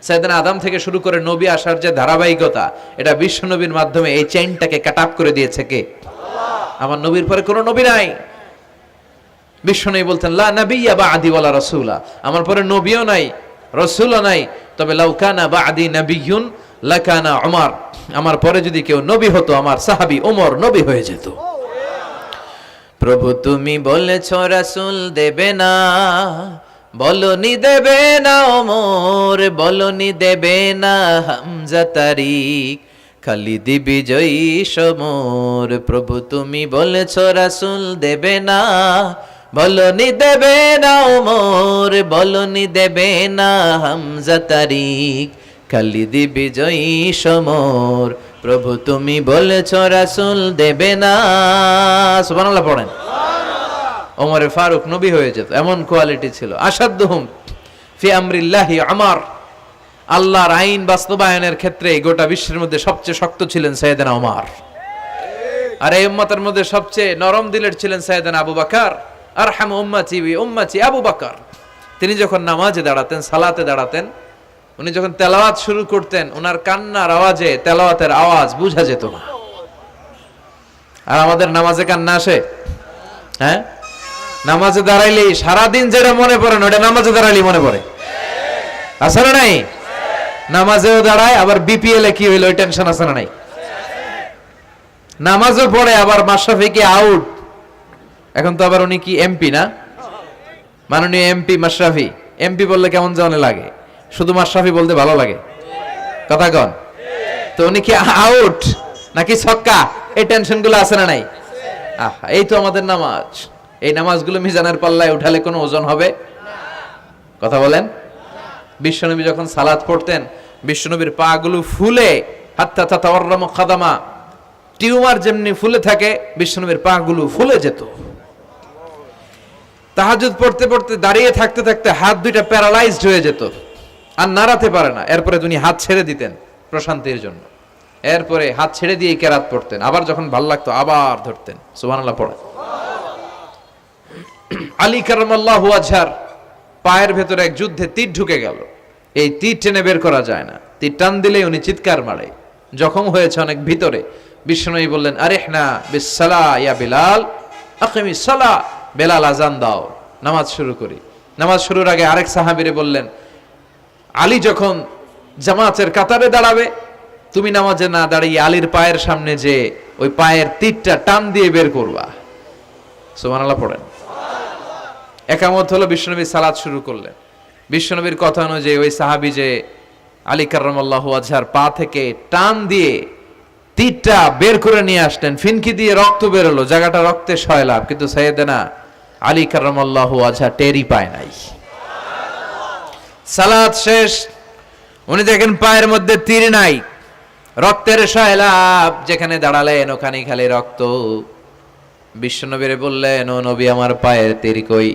সাইয়েদনা আদম থেকে শুরু করে নবী আসার যে ধারাবাহিকতা, এটা বিশ্ব নবীর মাধ্যমে এই চেইনটাকে কাট আপ করে দিয়েছে কে? আল্লাহ। আমার নবীর পরে কোনো নবী নাই। বিশ্বনবী বলতেন লা নাবিয়্যা বা'দি ওয়ালা রাসূলা, আমার পরে নবীও নাই রাসূলও নাই, তবে লাউ কানা বা'দি নাবিয়্যুন লাকানা উমর, আমার পরে যদি কেউ নবী হতো আমার সাহাবী ওমর নবী হয়ে যেত। প্রভু তুমি বলেছ রাসূল দেবে না, বলনি দেবে না ওমর, বলনি দেবে না হামজা তারিক, খালিদ বিজয়ী সমর। প্রভু তুমি বলেছ রাসূল দেবে না, বলনি দেবে না ওমর, বলনি দেবে না হামজা তারিক, খালিদ বিজয়ী সমর। প্রভু তুমি বলেছ রাসূল দেবে না। সুবহানাল্লাহ পড়েন। ওমরে ফারুক নবী হয়ে যেত, এমন কোয়ালিটি ছিল। আসাদুহুম ফি আমরিল্লাহি উমর, আল্লাহর আইন বাস্তবায়নের ক্ষেত্রে গোটা বিশ্বের মধ্যে সবচেয়ে শক্ত ছিলেন সাইয়েদনা ওমর। আর এই উম্মতের মধ্যে সবচেয়ে নরম দিলের ছিলেন সাইয়েদনা আবু বকর। আরহাম উম্মতি বি উম্মতি আবু বকর। তিনি যখন নামাজে দাঁড়াতেন, সালাতে দাঁড়াতেন, উনি যখন তেলাওয়াত শুরু করতেন, ওনার কান্নার আওয়াজে তেলাওয়াতের আওয়াজ বোঝা যেত না। আর আমাদের নামাজে কান্না আসে? হ্যাঁ, নামাজে দাঁড়াইলেই সারাদিন যেটা মনে পড়ে না ওটা নামাজে দাঁড়াইলেই মনে পড়ে। আছে না নাই? নামাজেও দাঁড়ায়, আবার বিপিএল এ কি হইলো ওই টেনশন আছে না নাই? নামাজও পড়ে, আবার মাশরাফি কি আউট, এখন তো আবার উনি কি এমপি না, মাননীয় এমপি মাশরাফি। এমপি বললে কেমন জানে লাগে, শুধু মাশরাফি বলতে ভালো লাগে, কথা কন। তো উনি কি আউট নাকি ছক্কা, এই টেনশন গুলো আছে না নাই? আহা, এই তো আমাদের নামাজ। এই নামাজগুলো মিজানের পাল্লায় উঠালে কোনো ওজন হবে? কথা বলেন। বিশ্বনবী যখন সালাত পড়তেন, বিশ্বনবীর পা গুলো ফুলে, হাত্তা তাতাওয়াররামু খাদামা, টিউমার যেমনি ফুলে থাকে, বিশ্বনবীর পা গুলো ফুলে যেত। তাহাজ্জুদ পড়তে পড়তে দাঁড়িয়ে থাকতে থাকতে হাত দুইটা প্যারালাইজড হয়ে যেত, আর নাড়াতে পারে না। এরপরে তিনি হাত ছেড়ে দিতেন প্রশান্তির জন্য, এরপরে হাত ছেড়ে দিয়ে কেরাত পড়তেন, আবার যখন ভাল লাগতো আবার ধরতেন। সুবহানাল্লাহ পড়ে। আলী কারামাল্লাহু ওয়াজহার পায়ের ভেতরে এক যুদ্ধে তীর ঢুকে গেল। এই তীর টেনে বের করা যায় না, তীর টান দিলেই উনি চিৎকার মারে, জখম হয়েছে অনেক ভিতরে। বিশ্বনবী বললেন, আরিহনা বিসসালা ইয়া বিলাল, আকিমিস সালা, বেলাল আজান দাও, নামাজ শুরু করি। নামাজ শুরুর আগে আরেক সাহাবীরে বললেন, আলী যখন জামাতের কাতারে দাঁড়াবে, তুমি নামাজে না দাঁড়িয়ে আলীর পায়ের সামনে যে ওই পায়ের তীরটা টান দিয়ে বের করবা। সুবহানাল্লাহ পড়েন। একামত হলো, বিশ্বনবী সালাত শুরু করলেন। বিশ্বনবীর কথা অনুযায়ী ওই সাহাবী যে আলী কারামাল্লাহু ওয়াজহার পা থেকে টান দিয়ে তীরটা বের করে নিয়ে আসলেন, ফিনকি দিয়ে রক্ত বেরোলো, জায়গাটা রক্তে সয়লাভ, কিন্তু সাইয়েদনা আলী কারামাল্লাহু ওয়াজহা টেরই পায় নাই। সালাত শেষ, উনি দেখেন পায়ের মধ্যে তীর নাই, রক্তের সয়লাভ, যেখানে দাঁড়ালেন ওখানে খালি রক্ত। বিশ্বনবীরে বললেন, ও নবী আমার পায়ের তীর কই?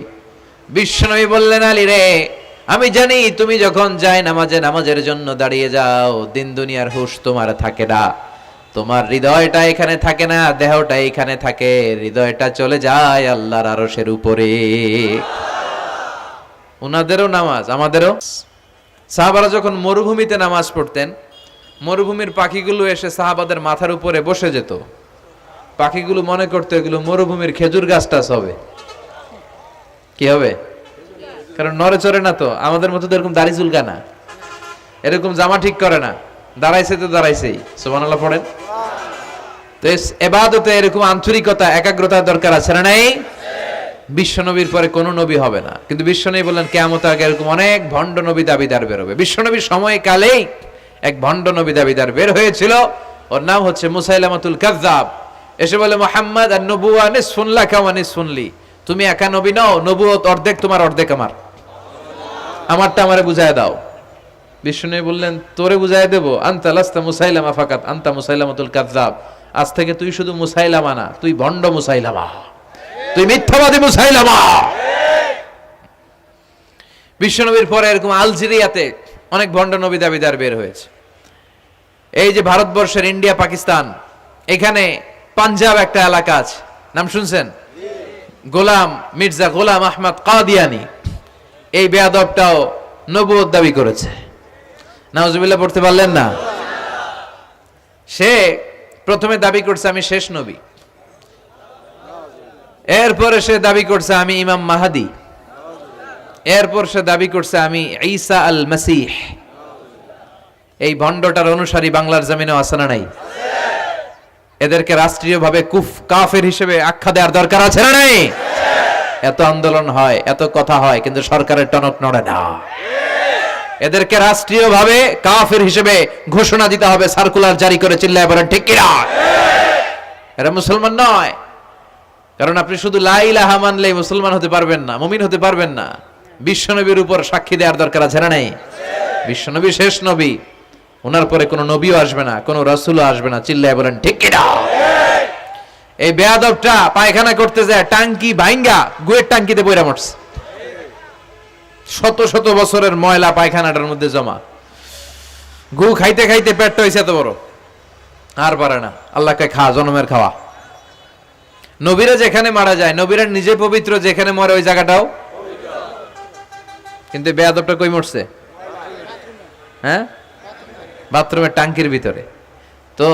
বিশ্বনবী বললেন, আলী রে, আমি জানি তুমি যখন যায় নামাজে নামাজের জন্য দাঁড়িয়ে যাও, দিন দুনিয়ার হুঁশ তোমার থাকে না, তোমার হৃদয়টা এখানে থাকে না, দেহটা এখানে থাকে, হৃদয়টা চলে যায় আল্লাহর আরশের উপরে। উনাদেরও নামাজ, আমাদেরও। সাহাবারা যখন মরুভূমিতে নামাজ পড়তেন, মরুভূমির পাখিগুলো এসে সাহাবাদের মাথার উপরে বসে যেত। পাখিগুলো মনে করতো এগুলো মরুভূমির খেজুর গাছটা হবে। কি হবে? কারণ নড়ে চড়ে না তো, আমাদের মতো তো এরকম দাড়ি চুলকা না, এরকম জামা ঠিক করে না, দাঁড়াইছে তো দাঁড়াইছেই। সুবহানাল্লাহ পড়েন। তো ইবাদতে এরকম আন্তরিকতা, একাগ্রতার দরকার আছে না নাই? বিশ্বনবীর পরে কোন নবী হবে না, কিন্তু বিশ্বনবী বললেন কিয়ামতের আগে এরকম অনেক ভণ্ড নবী দাবিদার বের হবে। বিশ্বনবীর সময়কালেই এক ভণ্ড নবী দাবিদার বের হয়েছিল, ওর নাম হচ্ছে মুসাইলামাতুল কাযযাব। এসে বলে, মুহাম্মদ আন-নবুওয়া নিসফুন লাকা ওয়া নিসফুন লি, তুমি একা নবী নও, নবুয়ত অর্ধেক তোমার অর্ধেক আমার, আমারটা আমারে বুঝায় দাও। বিষ্ণু বললেন, তোরে বুঝায় দেবো? আনতা লাস্তা মুসাইলামা ফাকাত, আনতা মুসাইলামাতুল কাযযাব, আজ থেকে তুই শুধু মুসাইলামা না, তুই ভণ্ড মুসাইলামা, তুই মিথ্যাবাদী মুসাইলামা। বিশ্বনবীর পরে এরকম আলজেরিয়াতে অনেক ভণ্ড নবী দাবিদার বের হয়েছে। এই যে ভারতবর্ষের ইন্ডিয়া পাকিস্তান, এখানে পাঞ্জাব একটা এলাকা আছে, নাম শুনছেন? গোলাম মির্জা গোলাম আহমদ কাদিয়ানি, এই বেয়াদবটাও নবুয়ত দাবি করেছে। নাউজুবিল্লাহ পড়তে পারলেন না? সে প্রথমে দাবি করছে আমি শেষ নবী, এরপরে সে দাবি করছে আমি ইমাম মাহাদি, এরপর সে দাবি করছে আমি ঈসা আল মাসিহ। এই ভণ্ডটার অনুসারী বাংলার জমিনে আছে না নাই? এদেরকে রাষ্ট্রীয়ভাবে কাফের হিসেবে আখ্যা দেওয়ার দরকার আছে না নাই? এত আন্দোলন হয়, এত কথা হয়, কিন্তু সরকারের টনক নড়ে না। এদেরকে রাষ্ট্রীয়ভাবে কাফের হিসেবে ঘোষণা দিতে হবে, সার্কুলার জারি করে চিল্লায় বলেন ঠিক কিনা? এরা মুসলমান নয়। কারণ আপনি শুধু লা ইলাহা মানলেই মুসলমান হতে পারবেন না, মুমিন হতে পারবেন না। বিশ্বনবীর উপর সাক্ষী দেওয়ার দরকার আছে না নাই? বিশ্বনবী শেষ নবী, ওনার পরে কোনো নবীও আসবে না, কোনো রাসূলও আসবে না। চিল্লায় বলেন ঠিক কিনা? এই বেয়াদবটা পায়খানা করতে যায় টাঙ্কি ভাঙ্গা গুয়ের টাঙ্কিতে পয়রা মরছে। শত শত বছরের ময়লা পায়খানাটার মধ্যে জমা, গু খাইতে খাইতে পেটটা হয়েছে এত বড়, আর পারে না। আল্লাহকে খা, জনমের খাওয়া। নবীরা যেখানে মারা যায়, নবীরা নিজে পবিত্র, যেখানে মরে ওই জায়গাটাও, কিন্তু বেয়াদবটা কই মরছে? হ্যাঁ, বাথরুমের টাঙ্কির ভিতরে। তো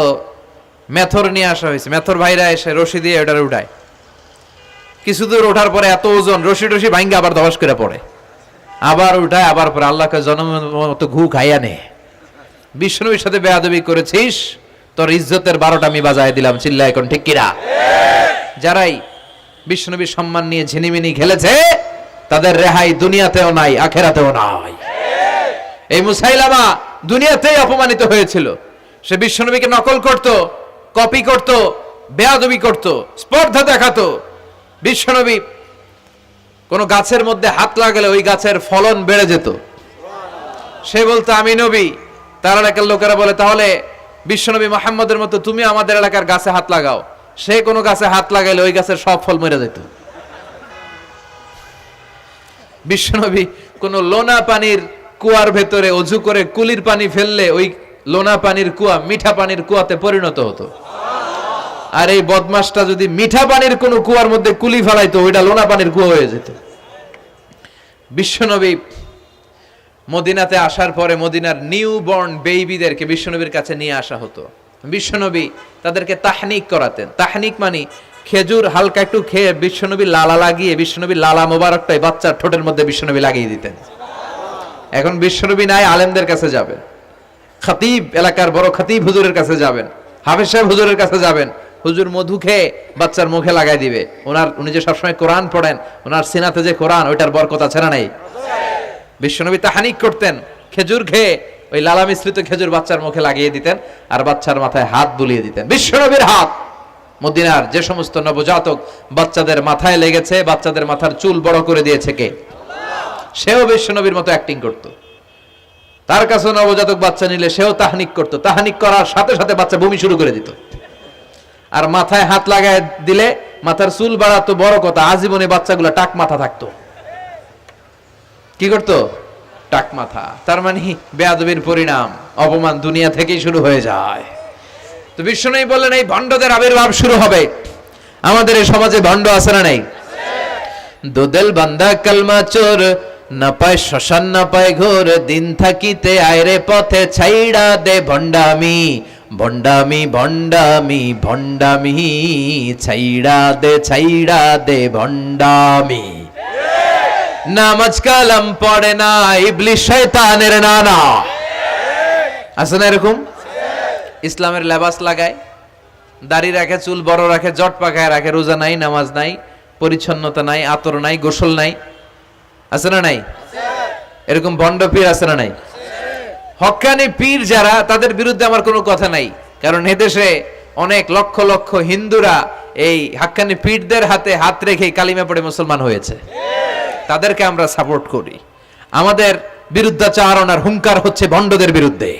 মেথর নিয়ে আসা হয়েছে, মেথর ভাইরা এসে রশি দিয়ে ওটারে উঠায়। কিছু দূর ওঠার পরে এত ওজন, রশি টসি ভাঙ্গে আবার ধস করে পড়ে, আবার উঠায়, আবার পরে আল্লাহকে জনমের মতো ঘু খাইয়া নে। বিষ্ণুর সাথে বেয়াদবি করেছিস, তোর ইজ্জতের 12টা আমি বাজায় দিলাম। চিল্লা এখন ঠিক কিনা? যারাই বিষ্ণুনবীর সম্মান নিয়ে ঝিনিমিনি খেলেছে, তাদের রেহাই দুনিয়াতেও নাই, আখেরাতেও নাই। এই মুসাইলামা দুনিয়াতেই অপমানিত হয়েছিল। সে বিষ্ণুনবীকে নকল করত, কপি করত, বেয়াদবি করত, স্পর্ধা দেখাতো। বিশ্বনবী কোন গাছের মধ্যে হাত লাগালে ওই গাছের ফলন বেড়ে যেত। সে বলতো আমি নবী। তার এলাকার লোকেরা বলে তাহলে বিশ্বনবী মুহাম্মদের মতো তুমি আমাদের এলাকার গাছে হাত লাগাও। সে কোনো গাছে হাত লাগাইলে ওই গাছের সব ফল মরে যেত। বিশ্বনবী কোন লোনা পানির কুয়ার ভেতরে অজু করে কুলির পানি ফেললে ওই লোনা পানির কুয়া মিঠা পানির কুয়াতে পরিণত হতো। আর এই বদমাসটা যদি মিঠা পানির কোন কুয়ার মধ্যে কুলি ফেলাইতো, ওইটা লোনা পানির কুয়া হয়ে যেত। বিশ্বনবী মদিনাতে আসার পরে মদিনার নিউ বর্ন বেবিদেরকে বিশ্বনবীর কাছে নিয়ে আসা হতো। বিশ্বনবী তাদেরকে তাহনিক করাতেন। তাহনিক মানে খেজুর হালকা একটু খেয়ে বিশ্বনবী লালা লাগিয়ে বিশ্বনবী লালা মোবারকটাই বাচ্চার ঠোঁটের মধ্যে বিশ্বনবী লাগিয়ে দিতেন। এখন বিশ্বনবী নাই, আলেমদের কাছে যাবেন, খতিব এলাকার বড় খতিব হুজুরের কাছে যাবেন, হাফেজ সাহেব হুজুরের কাছে যাবেন। হুজুর মধু খেয়ে বাচ্চার মুখে লাগাই দিবে। উনি যে সবসময় কোরআন পড়েন, ওনার সিনাতে যে কোরআন, ওইটার বরকত আছে না নাই? বিশ্বনবী তাহনিক করতেন, খেজুর খেয়ে ওই লালা মিশ্রিত খেজুর বাচ্চার মুখে লাগিয়ে দিতেন, আর বাচ্চার মাথায় হাত বুলিয়ে দিতেন। বিশ্বনবীর হাত মদিনার যে সমস্ত নবজাতক বাচ্চাদের মাথায় লেগেছে, বাচ্চাদের মাথার চুল বড় করে দিয়েছে কে? সেও বিশ্বনবীর মতো অ্যাক্টিং করত। তার কাছে নবজাতক বাচ্চা নিলে সেও তাহনিক করত। তাহনিক করার সাথে সাথে বাচ্চা বমি শুরু করে দিত। আর মাথায় হাত লাগায় দিলে মাথার চুল বাড়াতো, বড় কথা, আজীবনে বাচ্চাগুলো টাক মাথা থাকতো। কি করতো? টাক মাথা। তার মানে বেয়াদবির পরিণাম, অপমান দুনিয়া থেকেই শুরু হয়ে যায়। তো বিশ্বনবী বললেন এই ভণ্ডদের আবির্ভাব শুরু হবে। আমাদের এই সমাজে ভণ্ড আছে না নাই? দুদেল বান্দা কালমা চোর, না পায় শ্মশান না পায় ঘোর, দিন থাকিতে আয়রে পথে ছাইড়া দে ভণ্ডামি, ভণ্ডামি ভণ্ডামি ভণ্ডামি, ছাইড়া দে ভণ্ডামি। নামাজ কালাম পড়ে না, ইবলিশ শয়তানের নানা। আছে না এরকম? ইসলামের লেবাস লাগায়, দাড়ি রাখে, চুল বড় রাখে, জট পাকায় রাখে, রোজা নাই, নামাজ নাই, পরিচ্ছন্নতা নাই, আতর নাই, গোসল নাই। আছে না নাই? এরকম ভণ্ড পীর আছে না নাই? হক্কানি পীর যারা, তাদের বিরুদ্ধে আমার কোনো কথা নাই। কারণ এদেশে অনেক লক্ষ লক্ষ হিন্দুরা এই হাক্কানি পীরদের হাতে হাত রেখে কালিমা পড়ে মুসলমান হয়েছে। তাদেরকে আমরা সাপোর্ট করি। আমাদের বিরুদ্ধাচারণার হুঙ্কার হচ্ছে ভণ্ডদের বিরুদ্ধে।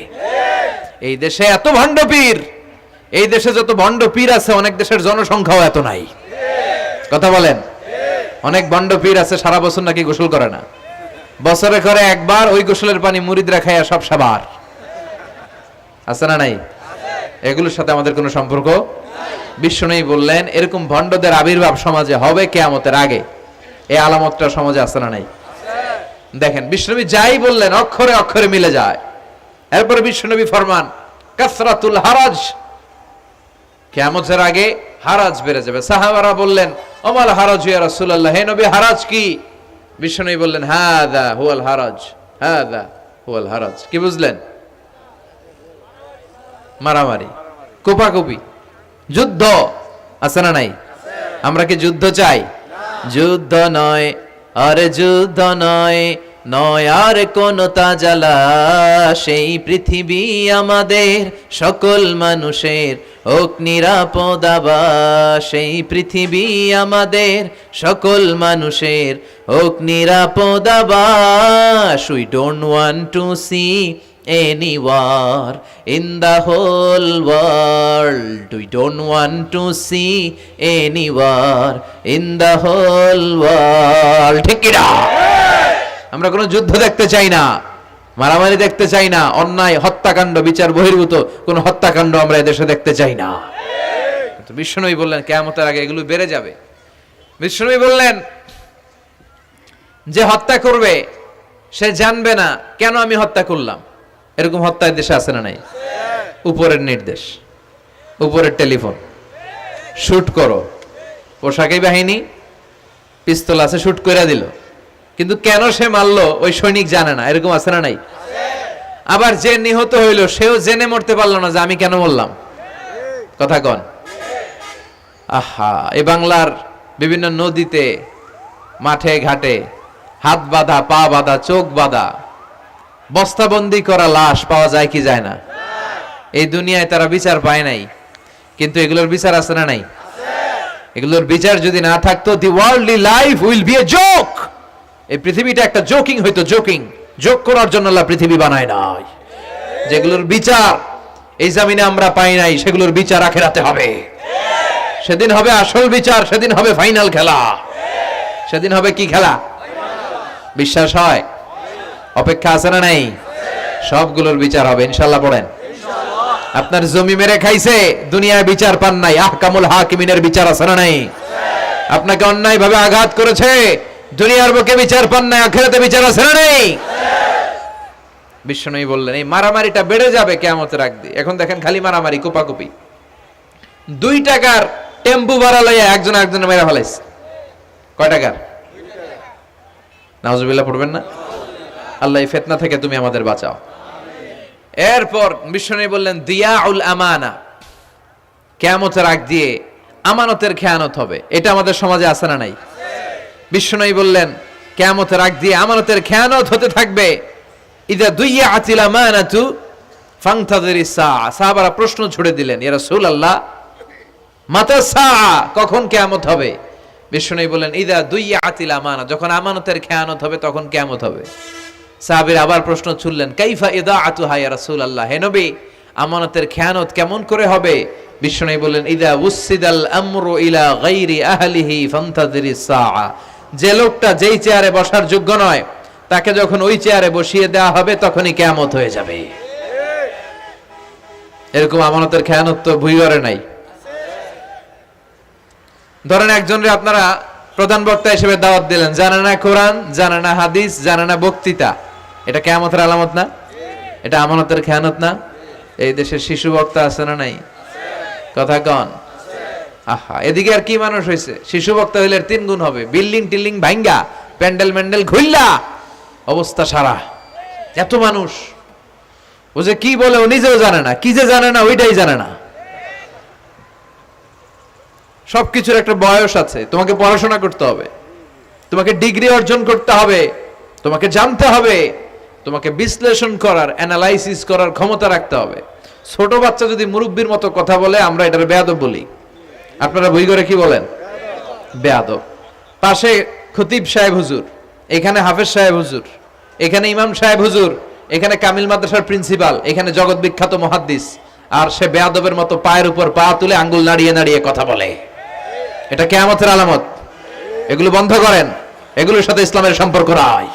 এই দেশে এত ভণ্ড পীর, এই দেশে যত ভণ্ড পীর আছে, অনেক দেশের জনসংখ্যাও এত নাই। কথা বলেন? অনেক ভণ্ড পীর আছে সারা বছর নাকি গোসল করে না, বছরে করে একবার, ওই গোসলের পানি মুরিদরা খায় সব সাবার। আছে না নাই? এগুলোর সাথে আমাদের কোনো সম্পর্ক। বিশ্বনবী বললেন এরকম ভণ্ডদের আবির্ভাব সমাজে হবে কিয়ামতের আগে। এই আলামতটা সমাজে আছে না নাই? দেখেন বিশ্বনবী যাই বললেন অক্ষরে অক্ষরে মিলে যায়। এরপরে বিশ্বনবী ফরমান কাসরাতুল হারাজ, কিয়ামতের আগে হারাজ বেড়ে যাবে। সাহাবারা বললেন ওমাল হারাজ ইয়া রাসূলুল্লাহ, হে নবী হারাজ কি? বিশ্বনবী বললেন হাদা হুয়াল হারাজ, হাদা হুয়াল হারাজ। কি বুঝলেন? মারামারি, কোপাকুপি, যুদ্ধ। আছে না নাই? আমরা কি যুদ্ধ চাই? যুদ্ধ নয় আর যুদ্ধ নয়, নয় আর কোন তাজালা, সেই পৃথিবী আমাদের সকল মানুষের হোক নিরাপদ আবাস, সেই পৃথিবী আমাদের সকল মানুষের হোক নিরাপদ আবাস। We don't want to see any war in the whole world. We don't want to see any war in the whole world. ঠিক কি না? আমরা কোনো যুদ্ধ দেখতে চাই না, মারামারি দেখতে চাই না, অন্যায় হত্যাকাণ্ড বিচার বহির্ভূত কোন হত্যাকাণ্ড আমরা এদেশে দেখতে চাই না। কিন্তু বিশ্বনবী বললেন কিয়ামতের আগে এগুলো বেড়ে যাবে। বিশ্বনবী বললেন যে হত্যা করবে সে জানবে না কেন আমি হত্যা করলাম। এরকম হত্যা দেশে আছে না নাই? উপরের নির্দেশ, উপরের টেলিফোন, শুট করো, পোশাকি বাহিনী পিস্তল আছে, শুট করে দিল, কিন্তু কেন সে মারলো ওই সৈনিক জানে না। এরকম আছে না নাই? আবার যে নিহত হইল সেও জেনে মরতে পারলো না যে আমি কেন মরলাম। কথা কন। আহা, এই বাংলার বিভিন্ন নদীতে, মাঠে ঘাটে হাত বাঁধা, পা বাঁধা, চোখ বাঁধা, বস্তাবন্দি করা লাশ পাওয়া যায় কি যায় না? এই দুনিয়ায় তারা বিচার পায় নাই, কিন্তু এগুলোর বিচার আছে না নাই? এগুলোর বিচার যদি না থাকতো, the worldly life will be a joke. এই পৃথিবীটা একটা জোকিং হইতো, জোকিং। জোক করার জন্য আল্লাহ পৃথিবী বানায় নাই। যেগুলোর বিচার এই জমিনে আমরা পাই নাই, সেগুলোর বিচার আখিরাতে হবে। সেদিন হবে আসল বিচার, সেদিন হবে ফাইনাল খেলা। সেদিন হবে কি খেলা? বিশ্বাস হয়? অপেক্ষা আছে না নাই? সবগুলোর বিচার হবে ইনশাআল্লাহ। পড়েন। আপনার জমি মেরে খাইছে, দুনিয়ায় বিচার পান নাই, আহকামুল হাকিমিনের বিচার আছে না নাই? আপনাকে অন্যায় ভাবে আঘাত করেছে, দুনিয়ার বুকে বিচার পান নাই, আখিরাতে বিচার আছে না নাই? বিশ্বনবী বললেন এই মারামারিটা বেড়ে যাবে কিয়ামতের আগ দিয়ে। এখন দেখেন খালি মারামারি, কোপাকুপি। 2 টাকার টেম্পু ভাড়া লইয়া একজন একজনের মেরে ফেলাইছে। কয় টাকার? নাউজুবিল্লাহ পড়বেন না? আল্লাহ এই ফিতনা থেকে তুমি আমাদের বাঁচাও। এরপর বিশ্বনবী বললেন দিয়াউল আমানা, কিয়ামতের আগ দিয়ে আমানতের খেয়ানত হবে। এটা আমাদের সমাজে আছে না নাই? বিশ্বনবী বললেন কিয়ামতের আগ দিয়ে আমানতের খেয়ানত হতে থাকবে। ইদা দুইয়াতিল আমানাতু ফান্তাযিরিস সাআ। সাহাবারা প্রশ্ন ছুড়ে দিলেন, ইয়া রাসূলুল্লাহ মাতা সাআ, কখন কিয়ামত হবে? বিশ্বনবী বললেন ইদা দুইয়াতিল আমানা, যখন আমানতের খেয়ানত হবে তখন কিয়ামত হবে। সাহাবীরা আবার প্রশ্ন ছুড়লেন, কাইফা ইদাআতুহা ইয়া রাসূলুল্লাহ, হে নবী আমানতের খেয়ানত কেমন করে হবে? বিশ্বনবী বললেন ইদা উসিদাল আমরু ইলা গায়রি আহলিহি ফান্তাযিরিস সাআ, যে লোকটা যেই চেয়ারে বসার যোগ্য নয় তাকে যখন ওই চেয়ারে বসিয়ে দেওয়া হবে তখনই কিয়ামত হয়ে যাবে। এরকম আমানতের খেয়ানত তো ভুইগরে নাই। ধরেন একজনরে আপনারা প্রধান বক্তা হিসেবে দাওয়াত দিলেন, জানে না কোরআন, জানে না হাদিস, জানে না বক্তৃতা, এটা কিয়ামতের আলামত না? এটা আমানতের খেয়ানত না? এই দেশের শিশু বক্তা আছে না নাই? কথা কন। আহা, এদিকে আর কি মানুষ হয়েছে? শিশু বক্তা হইলে 3 গুণ হবে। বিল্ডিং টিল্ডিং ভাঙ্গা, প্যান্ডেল ম্যান্ডেল ঘুরলা, অবস্থা সারা। এত মানুষ, ও যে কি বলে ও নিজেও জানে না, কি যে জানে না ওইটাই জানে না। সবকিছুর একটা বয়স আছে। তোমাকে পড়াশোনা করতে হবে, তোমাকে ডিগ্রি অর্জন করতে হবে, তোমাকে জানতে হবে, তোমাকে বিশ্লেষণ করার, অ্যানালাইসিস করার ক্ষমতা রাখতে হবে। ছোট বাচ্চা যদি মুরব্বির মতো কথা বলে আমরা এটার বেয়াদব বলি। আপনারা বই করে কি বলেন? বেয়াদব। পাশে খতিব সাহেব হুজুর, এখানে হাফেজ সাহেব হুজুর, এখানে ইমাম সাহেব হুজুর, এখানে কামিল মাদ্রাসার প্রিন্সিপাল, এখানে জগৎ বিখ্যাত মুহাদ্দিস, আর সে বেয়াদবের মতো পায়ের উপর পা তুলে আঙ্গুল নাড়িয়ে নাড়িয়ে কথা বলে। এটা কিয়ামতের আলামত। এগুলো বন্ধ করেন, এগুলোর সাথে ইসলামের সম্পর্ক নাই।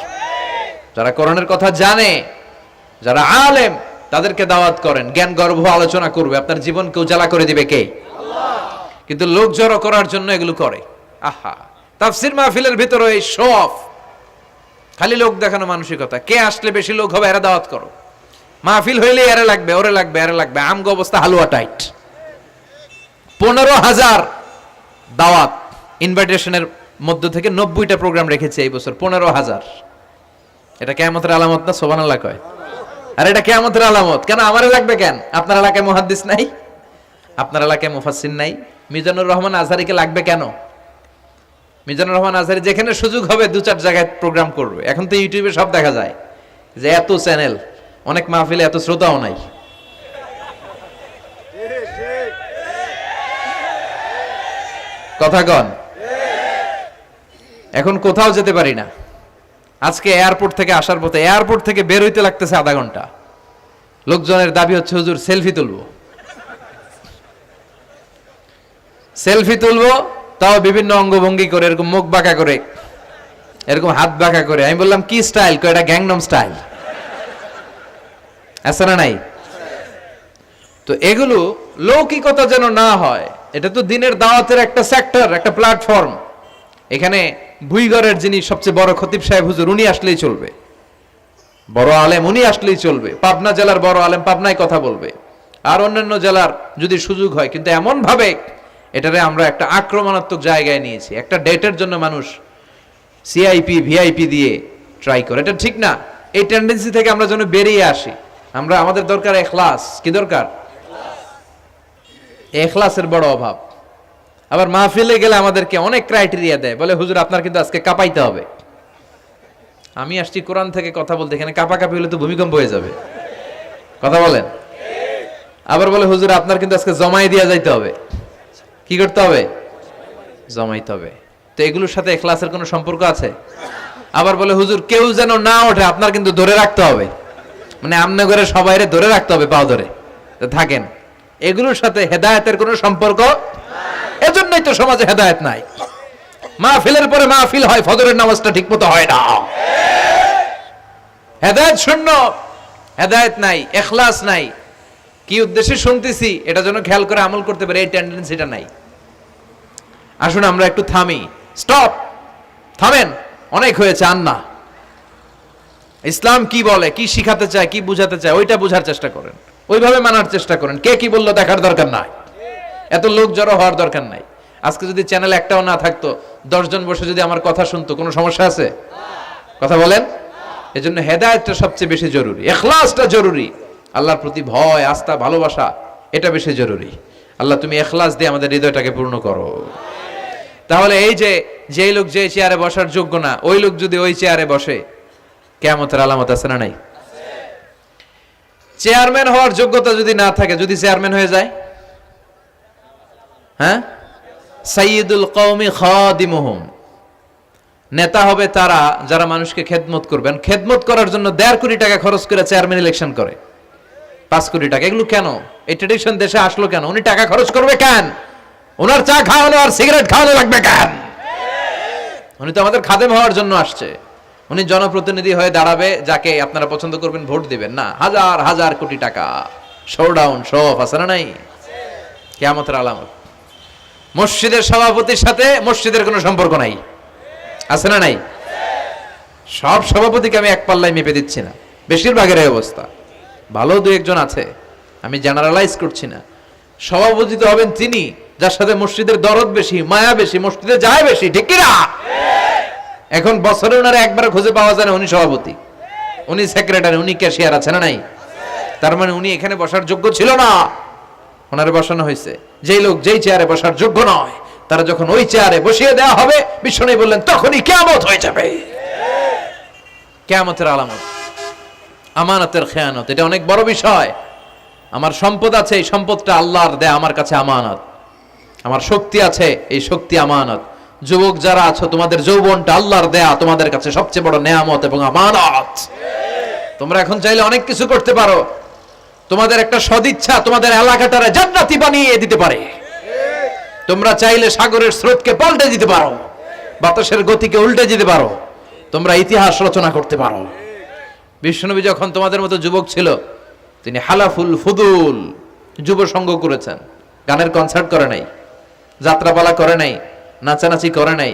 যারা কোরআনের কথা জানে, যারা আলেম, তাদেরকে দাওয়াত করেন, জ্ঞান গর্ভ আলোচনা করবে, আপনার জীবনকে উজালা করে দিবে কে? আল্লাহ। কিন্তু লোক জড়ো করার জন্য এগুলো করে। আহা, তাফসীর মাহফিলের ভিতরে এই শো অফ, খালি লোক দেখানো মানসিকতা। কে আসলে বেশি লোক হবে এরা দাওয়াত করো। মাহফিল হইলে এরা লাগবে, ওরে লাগবে, এরা লাগবে। আমগো অবস্থা হালুয়া টাইট। 15,000 দাওয়াত ইনভাইটেশনের মধ্য থেকে 90টা প্রোগ্রাম রেখেছে এই বছর। 15,000। এটা কিয়ামতের আলামত না? সুবহানাল্লাহ কয়। আর এটা কিয়ামতের আলামত। কেন আমারে লাগবে কেন? আপনার এলাকায় মুহাদ্দিস নাই? আপনার এলাকায় মুফাসসির নাই? মিজানুর রহমান আজহারীকে লাগবে কেন? মিজানুর রহমান আজহারী যেখানে সুযোগ হবে 2-4 জায়গায় প্রোগ্রাম করবে। এখন তো ইউটিউবে সব দেখা যায় যে এত চ্যানেল, অনেক মাহফিলে এত শ্রোতাও নাই। কথা কন, এখন কোথাও যেতে পারি না। আজকে এয়ারপোর্ট থেকে আসার পথে, এয়ারপোর্ট থেকে বের হইতে লাগতেছে আধা ঘন্টা। লোকজনের দাবি হচ্ছে হুজুর সেলফি তুলবো, সেলফি তুলবো, তাও বিভিন্ন অঙ্গভঙ্গি করে, এরকম মুখ বাঁকা করে, এরকম হাত বাঁকা করে। আমি বললাম কি স্টাইল? এটা গ্যাংনম স্টাইল, আছে না নাই? তো এগুলো লৌকিকতা যেন না হয়। এটা তো দিনের দাওয়াতের একটা সেক্টর, একটা প্ল্যাটফর্ম। এখানে ভুইগড়ের যিনি সবচেয়ে বড় খতিব সাহেব হুজুর, উনি আসলেই চলবে, বড় আলেম উনি আসলেই চলবে, পাবনা জেলার বড় আলেম পাবনায় কথা বলবে, আর অন্যান্য জেলার যদি সুযোগ হয়। কিন্তু এমন ভাবে এটারে আমরা একটা আক্রমণাত্মক জায়গায় নিয়েছি। একটা ডেটের জন্য মানুষ সিআইপি ভিআইপি দিয়ে ট্রাই করে, এটা ঠিক না। এই টেন্ডেন্সি থেকে আমরা যেন বেরিয়ে আসি। আমরা, আমাদের দরকার এখলাস। কি দরকার? এখলাসের বড় অভাব। আবার মাহফিলে গেলে আমাদেরকে অনেক ক্রাইটেরিয়া দেয়, বলে হুজুর আপনার কিন্তু আজকে কাঁপাইতে হবে। আমি আসছি কোরআন থেকে কথা বলতে, এখানে কাঁপাকাঁপি হলে তো ভূমিকম্প হয়ে যাবে। কথা বলেন। আবার বলে হুজুর আপনার কিন্তু আজকে জমাই দিয়া যাইতে হবে। কি করতে হবে? জমাইতে হবে। তো এগুলোর সাথে ইখলাসের কোনো সম্পর্ক আছে? আবার বলে হুজুর কেউ যেন না ওঠে, আপনার কিন্তু ধরে রাখতে হবে, মানে আমনে করে সবাইরে ধরে রাখতে হবে, পাও ধরে থাকেন। এগুলোর সাথে হেদায়েতের কোনো সম্পর্ক। এজন্যই তো সমাজে হেদায়েত নাই। মাহফিলের পরে মাহফিল হয়, ফজরের নামাজটা ঠিকমতো হয় না। হেদায়েত শূন্য, হেদায়েত নাই, ইখলাস নাই। কি উদ্দেশ্যে শুনতেছি এটা যেন খেয়াল করে আমল করতে পারে, এই টেন্ডেন্সিটা নাই। আসুন আমরা একটু থামি। স্টপ, থামেন, অনেক হয়েছে। আন্না ইসলাম কি বলে, কি শিখাতে চায়, কি বুঝাতে চায়, ওইটা বুঝার চেষ্টা করেন, ওইভাবে মানার চেষ্টা করেন। কে কি বললো দেখার দরকার নাই, এত লোক জড়ো হওয়ার দরকার নাই। আজকে যদি চ্যানেল একটাও না থাকতো, 10 জন বসে যদি আমার কথা শুনতো, কোনো সমস্যা আছে? কথা বলেন। এজন্য হেদায়েতটা সবচেয়ে বেশি জরুরি, ইখলাসটা জরুরি, আল্লাহর প্রতি ভয়, আস্থা, ভালোবাসা, এটা বেশি জরুরি। আল্লাহ তুমি ইখলাস দিয়ে আমাদের হৃদয়টাকে পূর্ণ করো। তাহলে এই যে যেই লোক যে চেয়ারে বসার যোগ্য না, ওই লোক যদি ওই চেয়ারে বসে, কিয়ামতের আলামত আছে না নাই? চেয়ারম্যান হওয়ার যোগ্যতা যদি না থাকে, যদি চেয়ারম্যান হয়ে যায়, হ্যাঁ, সাইয়্যিদুল কওমি খাদিমুহুম, নেতা হবে তারা যারা মানুষকে খেদমত করবেন। খেদমত করার জন্য 1.5 কোটি টাকা খরচ করে চেয়ারম্যান ইলেকশন করে, 5 কোটি টাকা। এগুলো কেন? এই ট্রেডিশন দেশে আসলো কেন? উনি টাকা খরচ করবে কেন? ওনার চা খাওয়ানো আর সিগারেট খাওয়ানো লাগবে কেন? উনি তো আমাদের খাদেম হওয়ার জন্য আসছে। উনি জনপ্রতিনিধি হয়ে দাঁড়াবে, যাকে আপনারা পছন্দ করবেন ভোট দিবেন না। হাজার হাজার কোটি টাকা, শোডাউন, শো অফ আছে না নাই? কিয়ামতের আলামত। মসজিদের সভাপতির সাথে মসজিদের কোনো সম্পর্ক নাই, আছে না নাই? সব সভাপতিকে আমি এক পাল্লায় মেপে দিচ্ছি না, বেশিরভাগের এই অবস্থা। ভালো 2-1 আছে, আমি জেনারেলাইজ করছি না। সভাপতি তো হবেন তিনি যার সাথে মসজিদের দরদ বেশি, মায়া বেশি, মসজিদে যায় বেশি, ঠিক কিনা? এখন বছরে ওনারা একবার খুঁজে পাওয়া যায় না, উনি সভাপতি, উনি সেক্রেটারি, উনি ক্যাশিয়ার, আছে না নাই? তার মানে উনি এখানে বসার যোগ্য ছিল না, ওনারে বসানো হয়েছে। যেই লোক যেই চেয়ারে বসার যোগ্য নয়, তারা যখন ওই চেয়ারে বসিয়ে দেওয়া হবে, বিশ্বনবী বললেন তখনই কিয়ামত হয়ে যাবে। কিয়ামতের আলামত আমানতের খেয়ানত, এটা অনেক বড় বিষয়। আমার সম্পদ আছে, এই সম্পদটা আল্লাহর দেয়া, আমার কাছে আমানত। আমার শক্তি আছে, এই শক্তি আমানত। যুবক যারা আছো, তোমাদের যৌবনটা আল্লাহর দেয়া, তোমাদের কাছে সবচেয়ে বড় নেয়ামত এবং আমানত। তোমরা এখন চাইলে অনেক কিছু করতে পারো। তোমাদের একটা সদিচ্ছা তোমাদের এলাকাটারে জান্নাতি বানিয়ে দিতে পারে। তোমরা চাইলে সাগরের স্রোতকে পাল্টে দিতে পারো, বাতাসের গতিকে উল্টে দিতে পারো, তোমরা ইতিহাস রচনা করতে পারো। বিশ্বনবী যখন তোমাদের মতো যুবক ছিল, তিনি হালাফুল ফুদুল যুব সংঘ করেছেন। গানের কনসার্ট করে নাই, যাত্রাপালা করে নাই, নাচানাচি করে নাই।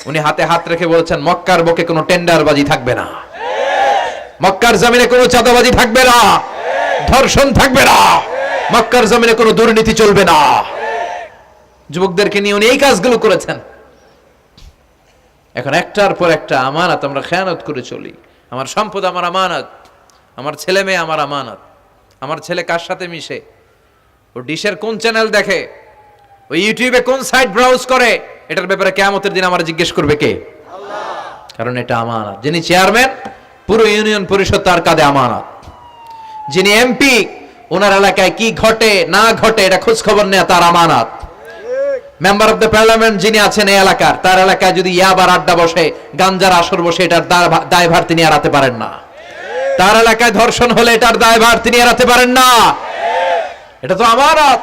উনি হাতে হাত রেখে বলেছেন মক্কার বুকে কোনো টেন্ডারবাজি থাকবে না, মক্কার জমিনে কোনো চাঁদাবাজি থাকবে না, ধর্ষণ থাকবে না, মক্কার জমিনে কোনো দুর্নীতি চলবে না। যুবকদেরকে নিয়ে উনি এই কাজগুলো করেছেন। এখন একটার পর একটা আমানত আমরা খেয়ানত করে চলি। আমার সম্পদ আমার আমানত, আমার ছেলে মেয়ে আমার আমানত। আমার ছেলে কার সাথে মিশে, ও ডিশের কোন চ্যানেল দেখে, ওই ইউটিউবে কোন সাইট ব্রাউজ করে এটার ব্যাপারে কিয়ামতের দিন আমার জিজ্ঞেস করবে কে? আল্লাহ। কারণ এটা আমানত। যিনি চেয়ারম্যান, পুরো ইউনিয়ন পরিষদ তার কাঁধে আমানত। যিনি এমপি, ওনার এলাকায় কি ঘটে না ঘটে এটা খোঁজ খবর নেওয়া তার আমানত। মেম্বার অফ দ্য পার্লামেন্ট যিনি আছেন এই এলাকার, তার এলাকায় যদি ইয়াবার আড্ডা বসে, গাঞ্জার আসর বসে, এটার দায়ভার তিনি এড়াতে পারেন না। তার এলাকায় ধর্ষণ হলে এটার দায়ভার তিনি এড়াতে পারেন না। এটা তো আমানত।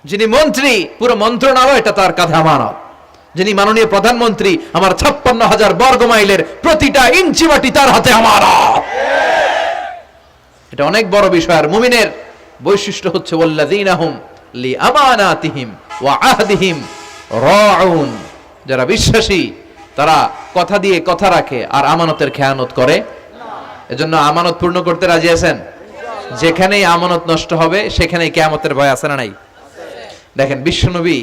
যিনি মন্ত্রী, পুরো মন্ত্রণালয় এটা তার কাঁধে আমানত। যিনি মাননীয় প্রধানমন্ত্রী, আমার 56,000 বর্গ মাইলের প্রতিটা ইঞ্চি মাটি তার হাতে আমানত। এটা অনেক বড় বিষয়। আর মুমিনের বৈশিষ্ট্য হচ্ছে ওয়াল্লাযীনা হুম লিআমানাতিহিম ওয়া আহদিহিম রাউন। যারা বিশ্বাসী তারা কথা দিয়ে কথা রাখে আর আমানতের খেয়ানত করে না। এজন্য আমানত পূর্ণ করতে রাজি আছেন? যেখানেই আমানত নষ্ট হবে সেখানেই কিয়ামতের ভয় আছে না নাই? দেখেন বিশ্বনবী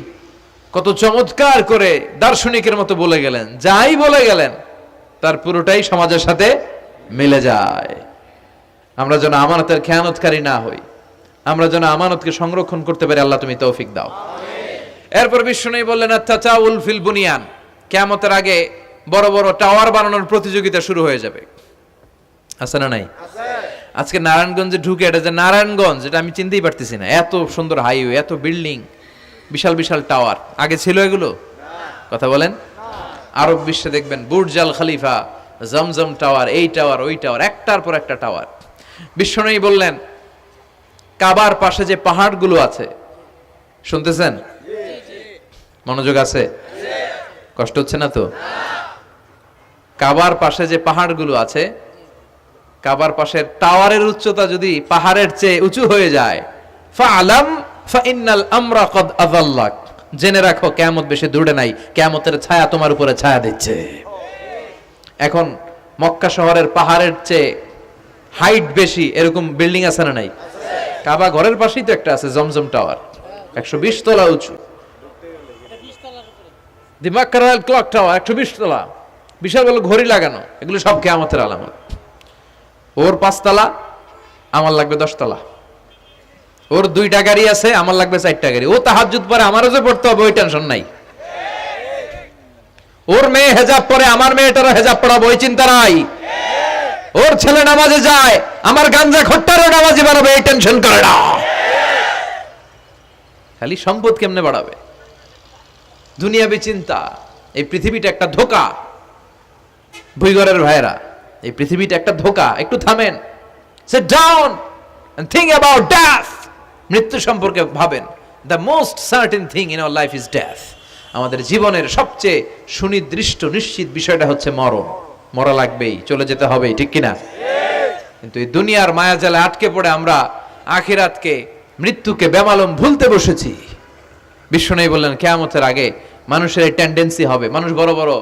কত চমৎকার করে দার্শনিকের মতো বলে গেলেন, যাই বলে গেলেন তার পুরোটাই সমাজের সাথে মিলে যায়। আমরা যেন আমানতের খেয়ানতকারী না হই, আমরা যেন আমানতকে সংরক্ষণ করতে পারি। আল্লাহ তুমি তৌফিক দাও। এরপর বিশ্বনবী বললেন আত-তাচাউল ফিল বুনিয়ান, কিয়ামতের আগে বড় বড় টাওয়ার বানানোর প্রতিযোগিতা শুরু হয়ে যাবে। আছে না নাই? আজকে নারায়ণগঞ্জে ঢুকে, এটা যে নারায়ণগঞ্জ এটা আমি চিনতেই পারতেছি না। এত সুন্দর হাইওয়ে, এত বিল্ডিং, বিশাল বিশাল টাওয়ার, আগে ছিল এগুলো? কথা বলেন। আরব বিশ্বে দেখবেন বুর্জ আল খলিফা, জমজম টাওয়ার, এই টাওয়ার ওই টাওয়ার, একটার পর একটা টাওয়ার। বিশ্বনবী বললেন কাবার পাশে যে পাহাড়গুলো আছে, শুনতেছেন? মনোযোগ আছে? কষ্ট হচ্ছে না তো? কাবার পাশে যে পাহাড়গুলো আছে, কাবার পাশের টাওয়ারের উচ্চতা যদি পাহাড়ের চেয়ে উঁচু হয়ে যায়, ফাআলাম ফাইন্নাল আমরা কদ আযাল্লাক, জেনে রাখো কিয়ামত বেশি দূরে নাই, কিয়ামতের ছায়া তোমার উপরে ছায়া দিচ্ছে। এখন মক্কা শহরের পাহাড়ের চেয়ে হাইট বেশি এরকম বিল্ডিং আছে না নাই? কাবা ঘরের পাশেই তো একটা আছে, জমজম টাওয়ার, 120 তলা উঁচু। দি মাক্কারাল ক্লক টাওয়ার 120 তলা, বিশাল বড় ঘড়ি লাগানো। এগুলো সব কিয়ামতের আলামত। ওর 5 তলা, আমার লাগবে 10 তলা। ওর 2টা গাড়ি আছে, আমার লাগবে 4টা গাড়ি। ও তাহাজ্জুদ পড়ে, আমারও যে পড়তে হবে ওই টেনশন নাই। ওর মেয়ে হেজাব পরে, আমার মেয়েটারও হেজাব পড়াবো ওই চিন্তা নাই। ওর ছেলে নামাজে যায়, আমার গাঞ্জা খট্টারও নামাজে বাড়াবে এই টেনশন করে না। খালি সম্পদ কেমনে বাড়াবে, দুনিয়াবি চিন্তা। এই পৃথিবীটা একটা ধোঁকা। ভুইগরের ভাইরা, এই পৃথিবীটা একটা ধোঁকা। একটু থামেন, sit down and think about death. মৃত্যু সম্পর্কে ভাবেন। The most certain thing in our life is death. আমাদের জীবনের সবচেয়ে সুনির্দিষ্ট নিশ্চিত বিষয়টা হচ্ছে মরণ। মরা লাগবেই, চলে যেতে হবেই, ঠিক কিনা? কিন্তু এই দুনিয়ার মায়াজালে আটকে পড়ে আমরা আখিরাতকে, মৃত্যুকে বেমালুম ভুলতে বসেছি। বিশ্বনবী বললেন কিয়ামতের আগে মানুষের এই টেন্ডেন্সি হবে, মানুষ বড় বড়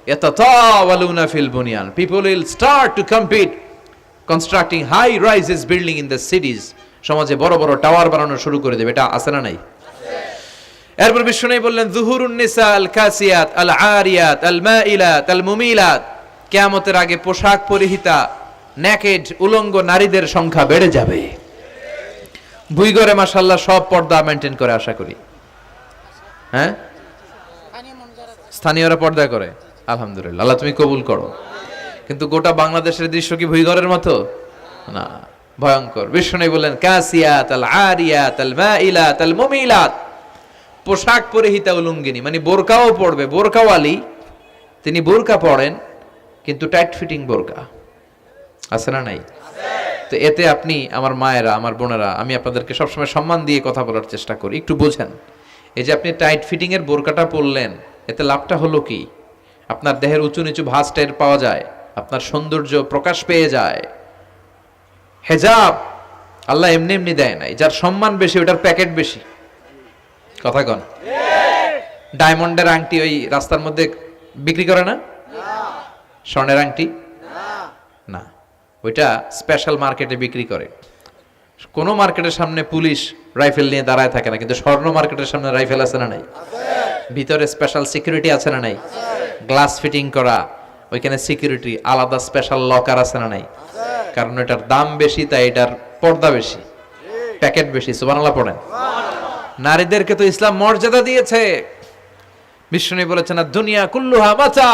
ইয়াতাতাওয়ালুনা ফিল বুনিয়ান, people will start to compete constructing high rises building in the cities. সমাজে বড় বড় টাওয়ার বানানো শুরু করে দেবে। এটা আছে না নাই? এরপর বিশ্বনবী বললেন যুহুরুন নিসা আল কাসিয়াত আল আরিয়াত আল মাইলাত আল মুমিলাত, কিয়ামতের আগে পোশাক পরিহিতা নেকেড উলঙ্গ নারীদের সংখ্যা বেড়ে যাবে। বুইগরে মাশাআল্লাহ সব পর্দা মেইনটেইন করে, আশা করি। হ্যাঁ, স্থানীয়রা পর্দা করে, আলহামদুলিল্লাহ। আল্লাহ তুমি কবুল করো। কিন্তু গোটা বাংলাদেশের দৃশ্য কি ভুইগরের মতো? না, ভয়ঙ্কর। বিশ্বনবী বললেন কাসিয়াত আল আরিয়াত আল মাইলাত আল মুমিলাত, পোশাক পরিহিতা উলঙ্গিনী, মানে বোরকাও পড়বে, বোরকাওয়ালি। তিনি বোরকা পড়েন কিন্তু টাইট ফিটিং বোরকা। আছে না নাই? তো এতে আপনি, আমার মায়েরা, আমার বোনেরা, আমি আপনাদেরকে সবসময় সম্মান দিয়ে কথা বলার চেষ্টা করি, একটু বোঝেন। এই যে আপনি টাইট ফিটিং এর বোরকাটা পরলেন, এতে লাভটা হলো কি? আপনার দেহের উঁচু নিচু ভাঁজ টের পাওয়া যায়, আপনার সৌন্দর্য প্রকাশ পেয়ে যায়। হেজাব আল্লাহ এমনি এমনি দেয় নাই। যার সম্মান বেশি ওটার প্যাকেট বেশি। কথা কন। ডায়মন্ডের আংটি ওই রাস্তার মধ্যে বিক্রি করে না? স্বর্ণের আংটি না, ওইটা স্পেশাল মার্কেটে বিক্রি করে। কোন মার্কেটের সামনে পুলিশ রাইফেল নিয়ে দাঁড়ায় থাকে না, কিন্তু স্বর্ণ মার্কেটের সামনে রাইফেল আছে না নাই? ভিতরে স্পেশাল সিকিউরিটি আছে না নাই? গ্লাস ফিটিং করা, ওইখানে সিকিউরিটি আলাদা, স্পেশাল লকার আছে না নাই? কারণ এটার দাম বেশি, তাই এটার পর্দা বেশি, প্যাকেট বেশি। সুবহানাল্লাহ পড়েন। নারীদেরকে তো ইসলাম মর্যাদা দিয়েছে। বিষ্ণু বলেছেন দুনিয়া কুল্লুহা মাতা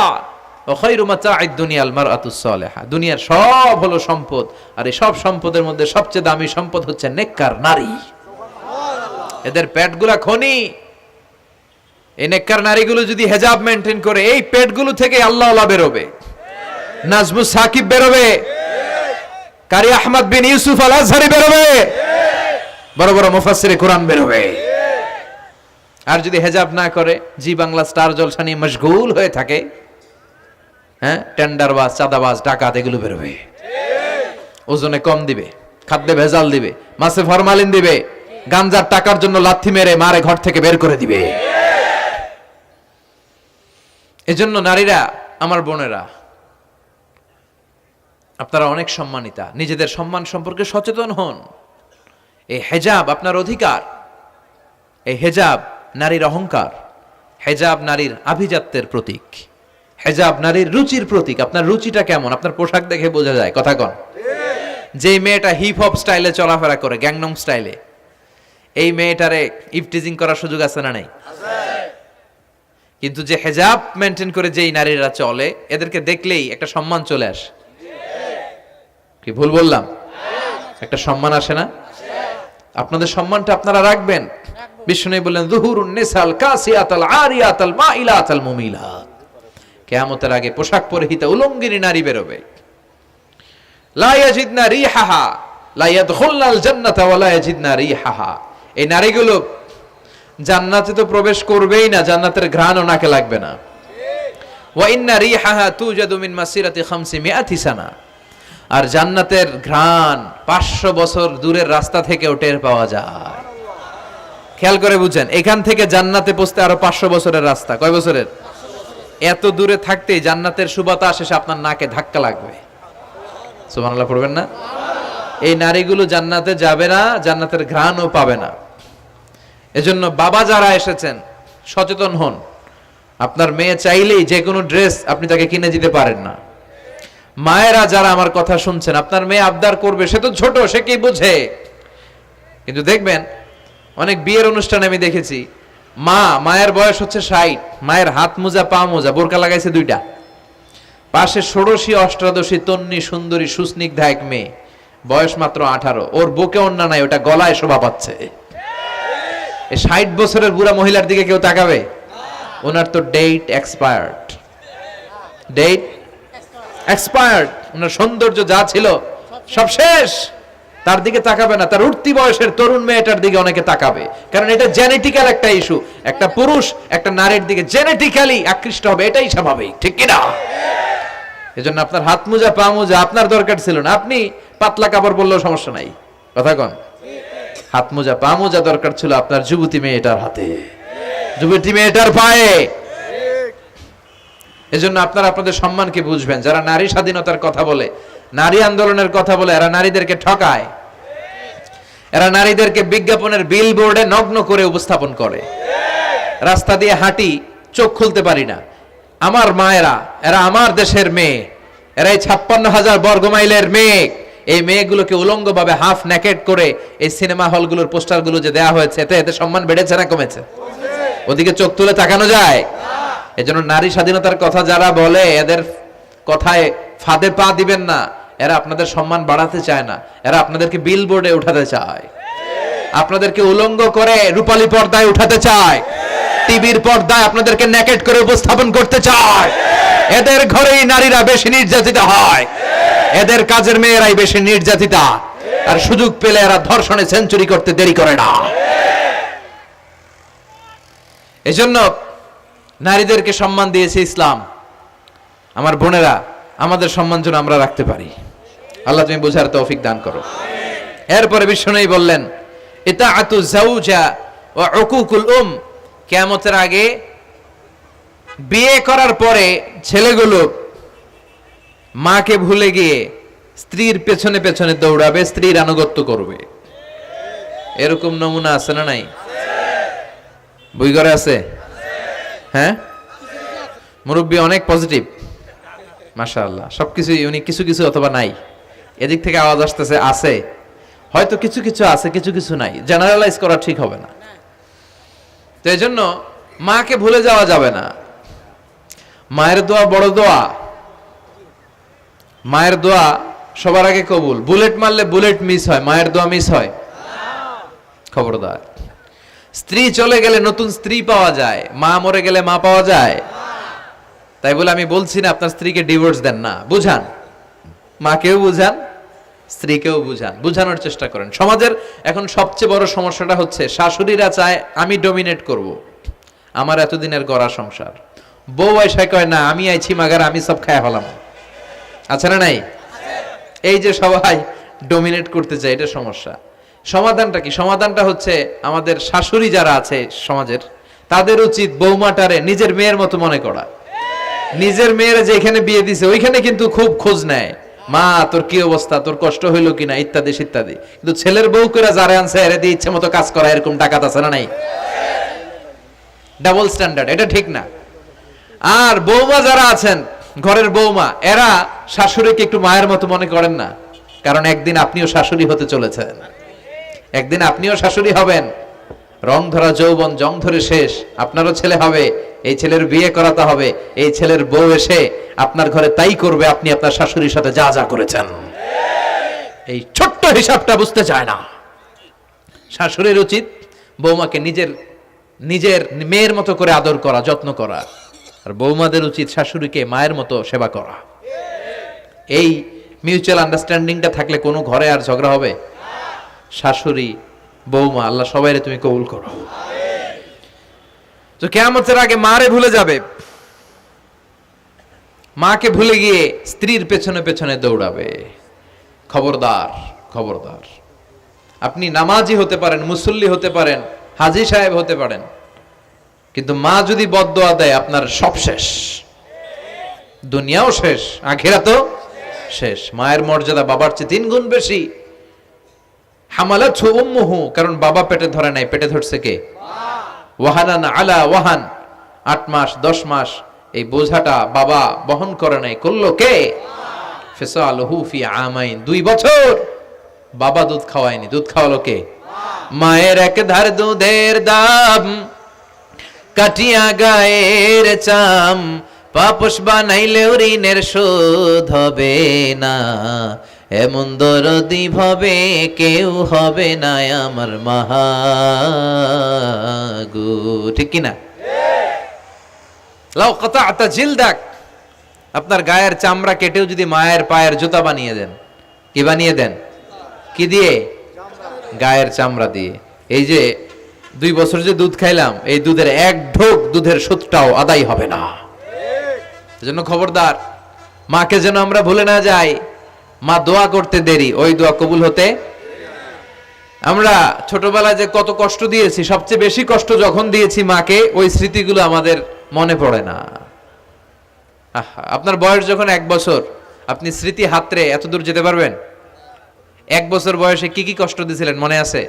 ও খায়রু মাতা'আদ দুনিয়াল মারআতুস সালিহা। দুনিয়ার সব হলো সম্পদ, আর এই সব সম্পদের মধ্যে সবচেয়ে দামি সম্পদ হচ্ছে নেককার নারী। এদের পেটগুলা খনি। এই নেককার নারীগুলো যদি হেজাব মেনটেন করে, এই পেটগুলো থেকে আল্লাহওয়ালা বেরোবে, নাজমুস সাকিব বেরোবে, কারি আহমদ বিন ইউসুফ আল আজহারি বেরোবে, বড় বড় মুফাসসিরে কোরআন বেরোবে। আর যদি হেজাব না করে, জি বাংলা স্টার জলসা নিয়ে মশগুল হয়ে থাকে, হ্যাঁ, টেন্ডারবাজ, চাঁদাবাজ, ডাকাত, এগুলো বেরোবে। ওজনে কম দিবে, খাদ্যে ভেজাল দিবে, মাছে ফরমালিন দিবে, গাঞ্জার টাকার জন্য লাথি মেরে মারে ঘর থেকে বের করে দিবে। এজন্য নারীরা, আমার বোনেরা, আপনারা অনেক সম্মানিতা। নিজেদের সম্মান সম্পর্কে সচেতন হন। এই হেজাব আপনার অধিকার। এই হেজাব নারীর অহংকার। হেজাব নারীর আভিজাত্যের প্রতীক। হেজাব নারীর রুচির প্রতীক। আপনার রুচিটা কেমন আপনার পোশাক দেখে বোঝা যায়। কথা কন। যে মেয়েটা হিপ হপ স্টাইলে চলাফেরা করে, গ্যাংনং স্টাইলে, এই মেয়েটারে ইফটিজিং করার সুযোগ আছে না নাই? কিন্তু যে হেজাব মেনটেন করে যেই নারীরা চলে, এদেরকে দেখলেই একটা সম্মান চলে আসে। কি ভুল বললাম? একটা সম্মান আসে না? আপনাদের সম্মানটা আপনারা রাখবেন। বিষ্ণু বললেন যুহুরুন নিসাল কাসিয়াতাল আরিয়াতাল মাইলাতাল মুমিলাত। কিয়ামতের আগে পোশাক পরিহিতা উলঙ্গিনী নারী বেরোবে। লা ইয়াজিদনা রিহাহা লা ইয়াদখুলনাল জান্নাতা ওয়া লা ইয়াজিদনা রিহাহা। এই নারীগুলো জান্নাতে তো প্রবেশ করবেই না, জান্নাতের ঘ্রাণও নাকে লাগবে না। ওয়া ইন্না রিহাহা তুজাদু মিন মাসিরাতি 500 সানা। আর জান্নাতের ঘ্রাণ 500 বছর দূরের রাস্তা থেকেও টের পাওয়া যায়। খেয়াল করে বুঝেন, এখান থেকে জান্নাতে পৌঁছতে আরো 500 বছরের রাস্তা। কয় বছরের? এত দূরে থাকতেই জান্নাতের সুবাতাস এসে আপনার নাকে ধাক্কা লাগবে। সুবহানাল্লাহ পড়বেন না? এই নারীগুলো জান্নাতে যাবে না, জান্নাতের ঘ্রাণও পাবে না। এজন্য বাবা যারা এসেছেন, সচেতন হন। আপনার মেয়ে চাইলেই যে কোনো ড্রেস আপনি তাকে কিনে দিতে পারেন না। মায়েরা যারা আমার কথা শুনছেন, আপনার মেয়ে আবদার করবে, সে তো ছোট, সে কি বুঝে। কিন্তু দেখবেন অনেক বিয়ের অনুষ্ঠানে আমি দেখেছি, মায়ের বয়স হচ্ছে 60, মায়ের হাত মোজা, পা মোজা, বোরকা লাগাইছে 2টা, পাশে ষোড়শী, অষ্টাদশী, তন্নি, সুন্দরী, সুস্নিগ্ধা এক মেয়ে, বয়স মাত্র 18। ওর বুকে ওন্না নাই, ওটা গলায় শোভা পাচ্ছে। এই 60 বছরের বুড়া মহিলার দিকে কেউ তাকাবে? ওনার তো ডেট এক্সপায়ার্ড। Date expired. ওনার সৌন্দর্য যা ছিল সব শেষ। তার দিকে তাকাবে না। তার উঠতি বয়সের তরুণ মেয়েটার দিকে অনেকে তাকাবে, কারণ এটা জেনেটিক্যাল একটা ইস্যু। একটা পুরুষ একটা নারীর দিকে জেনেটিক্যালি আকৃষ্ট হবে, এটাই স্বাভাবিক, ঠিক কি না? এজন্য আপনার হাত মোজা, পা মোজা আপনার দরকার ছিল না। আপনি পাতলা কাপড় পরলেও সমস্যা নাই। কথা কন। হাত মোজা, পা মোজা দরকার ছিল আপনার যুবতী মেয়েটার হাতে, যুবতী মেয়েটার পায়ে। এজন্য আপনারা আপনাদের সম্মানকে বুঝবেন। যারা নারী স্বাধীনতার কথা বলে, নারী আন্দোলনের কথা বলে, এরা নারীদেরকে ঠকায়। এরা নারীদেরকে বিজ্ঞাপনের বিলবোর্ডে নগ্ন করে উপস্থাপন করে। রাস্তা দিয়ে হাঁটি, চোখ খুলতে পারি না। আমার মায়েরা, এরা আমার দেশের মেয়ে, এরা এই 56,000 বর্গ মাইলের মেয়ে। এই মেয়েগুলোকে উলঙ্গভাবে হাফ নেকেড করে এই সিনেমা হলগুলোর পোস্টারগুলো যে দেয়া হয়েছে, এতে সম্মান বেড়েছে না কমেছে? ওদিকে চোখ তুলে তাকানো যায়? এজন্য নারী স্বাধীনতার কথা যারা বলে, এদের কথায় ফাঁদে পা দিবেন না। এরা আপনাদের সম্মান বাড়াতে চায় না, এরা আপনাদেরকে বিলবোর্ডে উঠাতে চায়, আপনাদেরকে উলঙ্গ করে রূপালী পর্দায় উঠাতে চায়, টিভির পর্দায় আপনাদেরকে নেকেড করে উপস্থাপন করতে চায়। এদের ঘরেই নারীরা বেশি নির্যাতিতা হয়, এদের কাজের মেয়েরাই বেশি নির্যাতিতা। আর সুযোগ পেলে এরা ধর্ষণে সেঞ্চুরি করতে দেরি করে না। এজন্য নারীদেরকে সম্মান দিয়েছে ইসলাম। আমার বোনেরা, আমাদের সম্মান যেন আমরা রাখতে পারি। আল্লাহ তুমি বোঝার তৌফিক দান করো। এরপরে বিষ্ণু বললেন ইতাআতু যাওজা ওয়া উকুকুল কিয়ামতের আগে বিয়ে করার পরে ছেলেগুলো মাকে ভুলে গিয়ে স্ত্রীর পেছনে পেছনে দৌড়াবে, স্ত্রীর আনুগত্য করবে। এরকম নমুনা আছে না নাই? বই ঘরে আছে? হ্যাঁ, মুরব্বী অনেক পজিটিভ, মাশাআল্লাহ। সবকিছু ইউনিক, কিছু কিছু অথবা নাই। এদিক থেকে আওয়াজ আসতেছে আছে, হয়তো কিছু কিছু আছে, কিছু কিছু নাই। জেনারেলাইজ করা ঠিক হবে না। তো এই জন্য মাকে ভুলে যাওয়া যাবে না। মায়ের দোয়া বড় দোয়া। মায়ের দোয়া সবার আগে কবুল। বুলেট মারলে বুলেট মিস হয়, মায়ের দোয়া মিস হয়? খবরদার। স্ত্রী চলে গেলে নতুন স্ত্রী পাওয়া যায়, মা মরে গেলে মা পাওয়া যায়? তাই বলে আমি বলছি না আপনার স্ত্রীকে ডিভোর্স দেন না, বুঝান, মাকেও বুঝান, স্ত্রীকেও বুঝান, বুঝানোর চেষ্টা করেন। সমাজের এখন সবচেয়ে বড় সমস্যাটা হচ্ছে শাশুড়িরা চায় আমি ডমিনেট করব, আমার এতদিনের গড়া সংসার। বউ এসে কয় না আমি আইছি মাগার, আমি সব খায় হলাম। আছে না নাই? এই যে সবাই ডমিনেট করতে চায়, এটা সমস্যা। সমাধানটা কি? সমাধানটা হচ্ছে আমাদের শাশুড়ি যারা আছে সমাজের, তাদের উচিত বৌমাটারে নিজের মেয়ের মতো মনে করা। নিজের মেয়েরা যেখানে বিয়ে দিছে ওইখানে কিন্তু খুব খোঁজ নেয়, মা তোর কি অবস্থা, তোর কষ্ট হইলো কিনা, ইত্যাদি ইত্যাদি। কিন্তু ছেলের বউ করে যারা আনছে এর দিয়ে ইচ্ছে মতো কাজ করা, এরকম ডাকাত আছে না নাই? ডাবল স্ট্যান্ডার্ড, এটা ঠিক না। আর বৌমা যারা আছেন, ঘরের বৌমা, এরা শাশুড়িকে একটু মায়ের মতো মনে করেন না, কারণ একদিন আপনিও শাশুড়ি হতে চলেছেন, একদিন আপনিও শাশুড়ি হবেন। রং ধরা যৌবন জং ধরে শেষ, আপনারও ছেলে হবে, এই ছেলের বিয়ে করাতে হবে, এই ছেলের বউ এসে আপনার ঘরে তাই করবে আপনি আপনার শাশুড়ির সাথে যা যা করেছেন। এই ছোট্ট হিসাবটা বুঝতে চায় না। শাশুড়ির উচিত বৌমাকে নিজের নিজের মেয়ের মতো করে আদর করা, যত্ন করা, আর বৌমাদের উচিত শাশুড়িকে মায়ের মতো সেবা করা। এই মিউচুয়াল আন্ডারস্ট্যান্ডিংটা থাকলে কোনো ঘরে আর ঝগড়া হবে? শাশুড়ি বৌমা, আল্লাহ সবাইরে তুমি কবুল করো। তো কিয়ামতের আগে মারে ভুলে যাবে, মাকে ভুলে গিয়ে স্ত্রীর পেছনে পেছনে দৌড়াবে। খবরদার, খবরদার। আপনি নামাজি হতে পারেন, মুসল্লি হতে পারেন, হাজী সাহেব হতে পারেন, কিন্তু মা যদি বদদোয়া দেয় আপনার সব শেষ, দুনিয়াও শেষ, আখিরাতও শেষ। মায়ের মর্যাদা বাবার চেয়ে 3 গুণ বেশি। হামালাতহু উম্মুহু, কারণ বাবা পেটে ধরে নাই, পেটে ধরছে কে? ওয়াহানান আলা ওয়াহান, 8 মাস 10 মাস এই বোঝাটা বাবা বহন করে নাই, করলো কে? ফিসালুহু ফি আমাইন, 2 বছর বাবা দুধ খাওয়ায়নি, দুধ খাওয়ালো কে? মায়ের এক ধার দুধের দাম, কাটিয়া গায়ের চাম, পাপস বানাইলেও ঋণের শোধ হবে না, এমন দরদি ভাবে কেউ হবে না আমার মাহাগো। ঠিক কিনা? লাউ কাতা'তা জিলদাক, আপনার গায়ের চামড়া কেটেও যদি মায়ের পায়ের জুতা বানিয়ে দেন, কি বানিয়ে দেন? কি দিয়ে? গায়ের চামড়া দিয়ে। এই যে 2 বছর যে দুধ খাইলাম, এই দুধের 1 ঢোক দুধের সুদটাও আদায় হবে না। এজন্য খবরদার, মাকে যেন আমরা ভুলে না যাই। মা দোয়া করতে দেরি, ওই দোয়া কবুল হতে। আমরা ছোটবেলায় যে কত কষ্ট দিয়েছি, সবচেয়ে বেশি কষ্ট যখন দিয়েছি মাকে, ওই স্মৃতিগুলো আমাদের মনে পড়ে না। আপনার বয়স যখন 1 বছর, আপনি স্মৃতি হাতরে এত দূর যেতে পারবেন? 1 বছর বয়সে কি কি কষ্ট দিয়েছিলেন মনে আছে?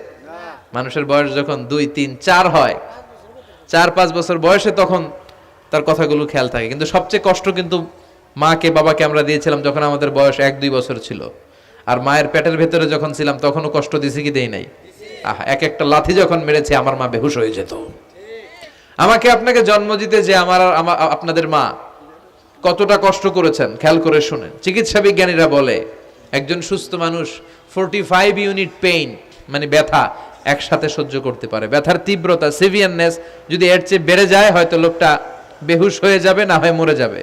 মানুষের বয়স যখন 2, 3, 4 হয়, 4-5 বছর বয়সে, তখন তার কথাগুলো খেয়াল থাকে। কিন্তু সবচেয়ে কষ্ট কিন্তু মাকে বাবাকে আমরা দিয়েছিলাম যখন আমাদের বয়স 1-2 বছর ছিল। আর মায়ের পেটের ভেতরে যখন ছিলাম তখনও কষ্ট দিছি কি দেই নাই? এক একটা লাথি যখন মেরেছে আমার মা বেহুশ হয়ে যেত। আমাকে আপনাকে জন্ম দিতে যে আপনাদের মা কতটা কষ্ট করেছেন খেয়াল করে শুনেন। চিকিৎসা বিজ্ঞানীরা বলে একজন সুস্থ মানুষ 45 ইউনিট পেইন, মানে ব্যথা, একসাথে সহ্য করতে পারে। ব্যথার তীব্রতা, সিভিয়ারনেস যদি এর চেয়ে বেড়ে যায়, হয়তো লোকটা বেহুশ হয়ে যাবে, না হয় মরে যাবে।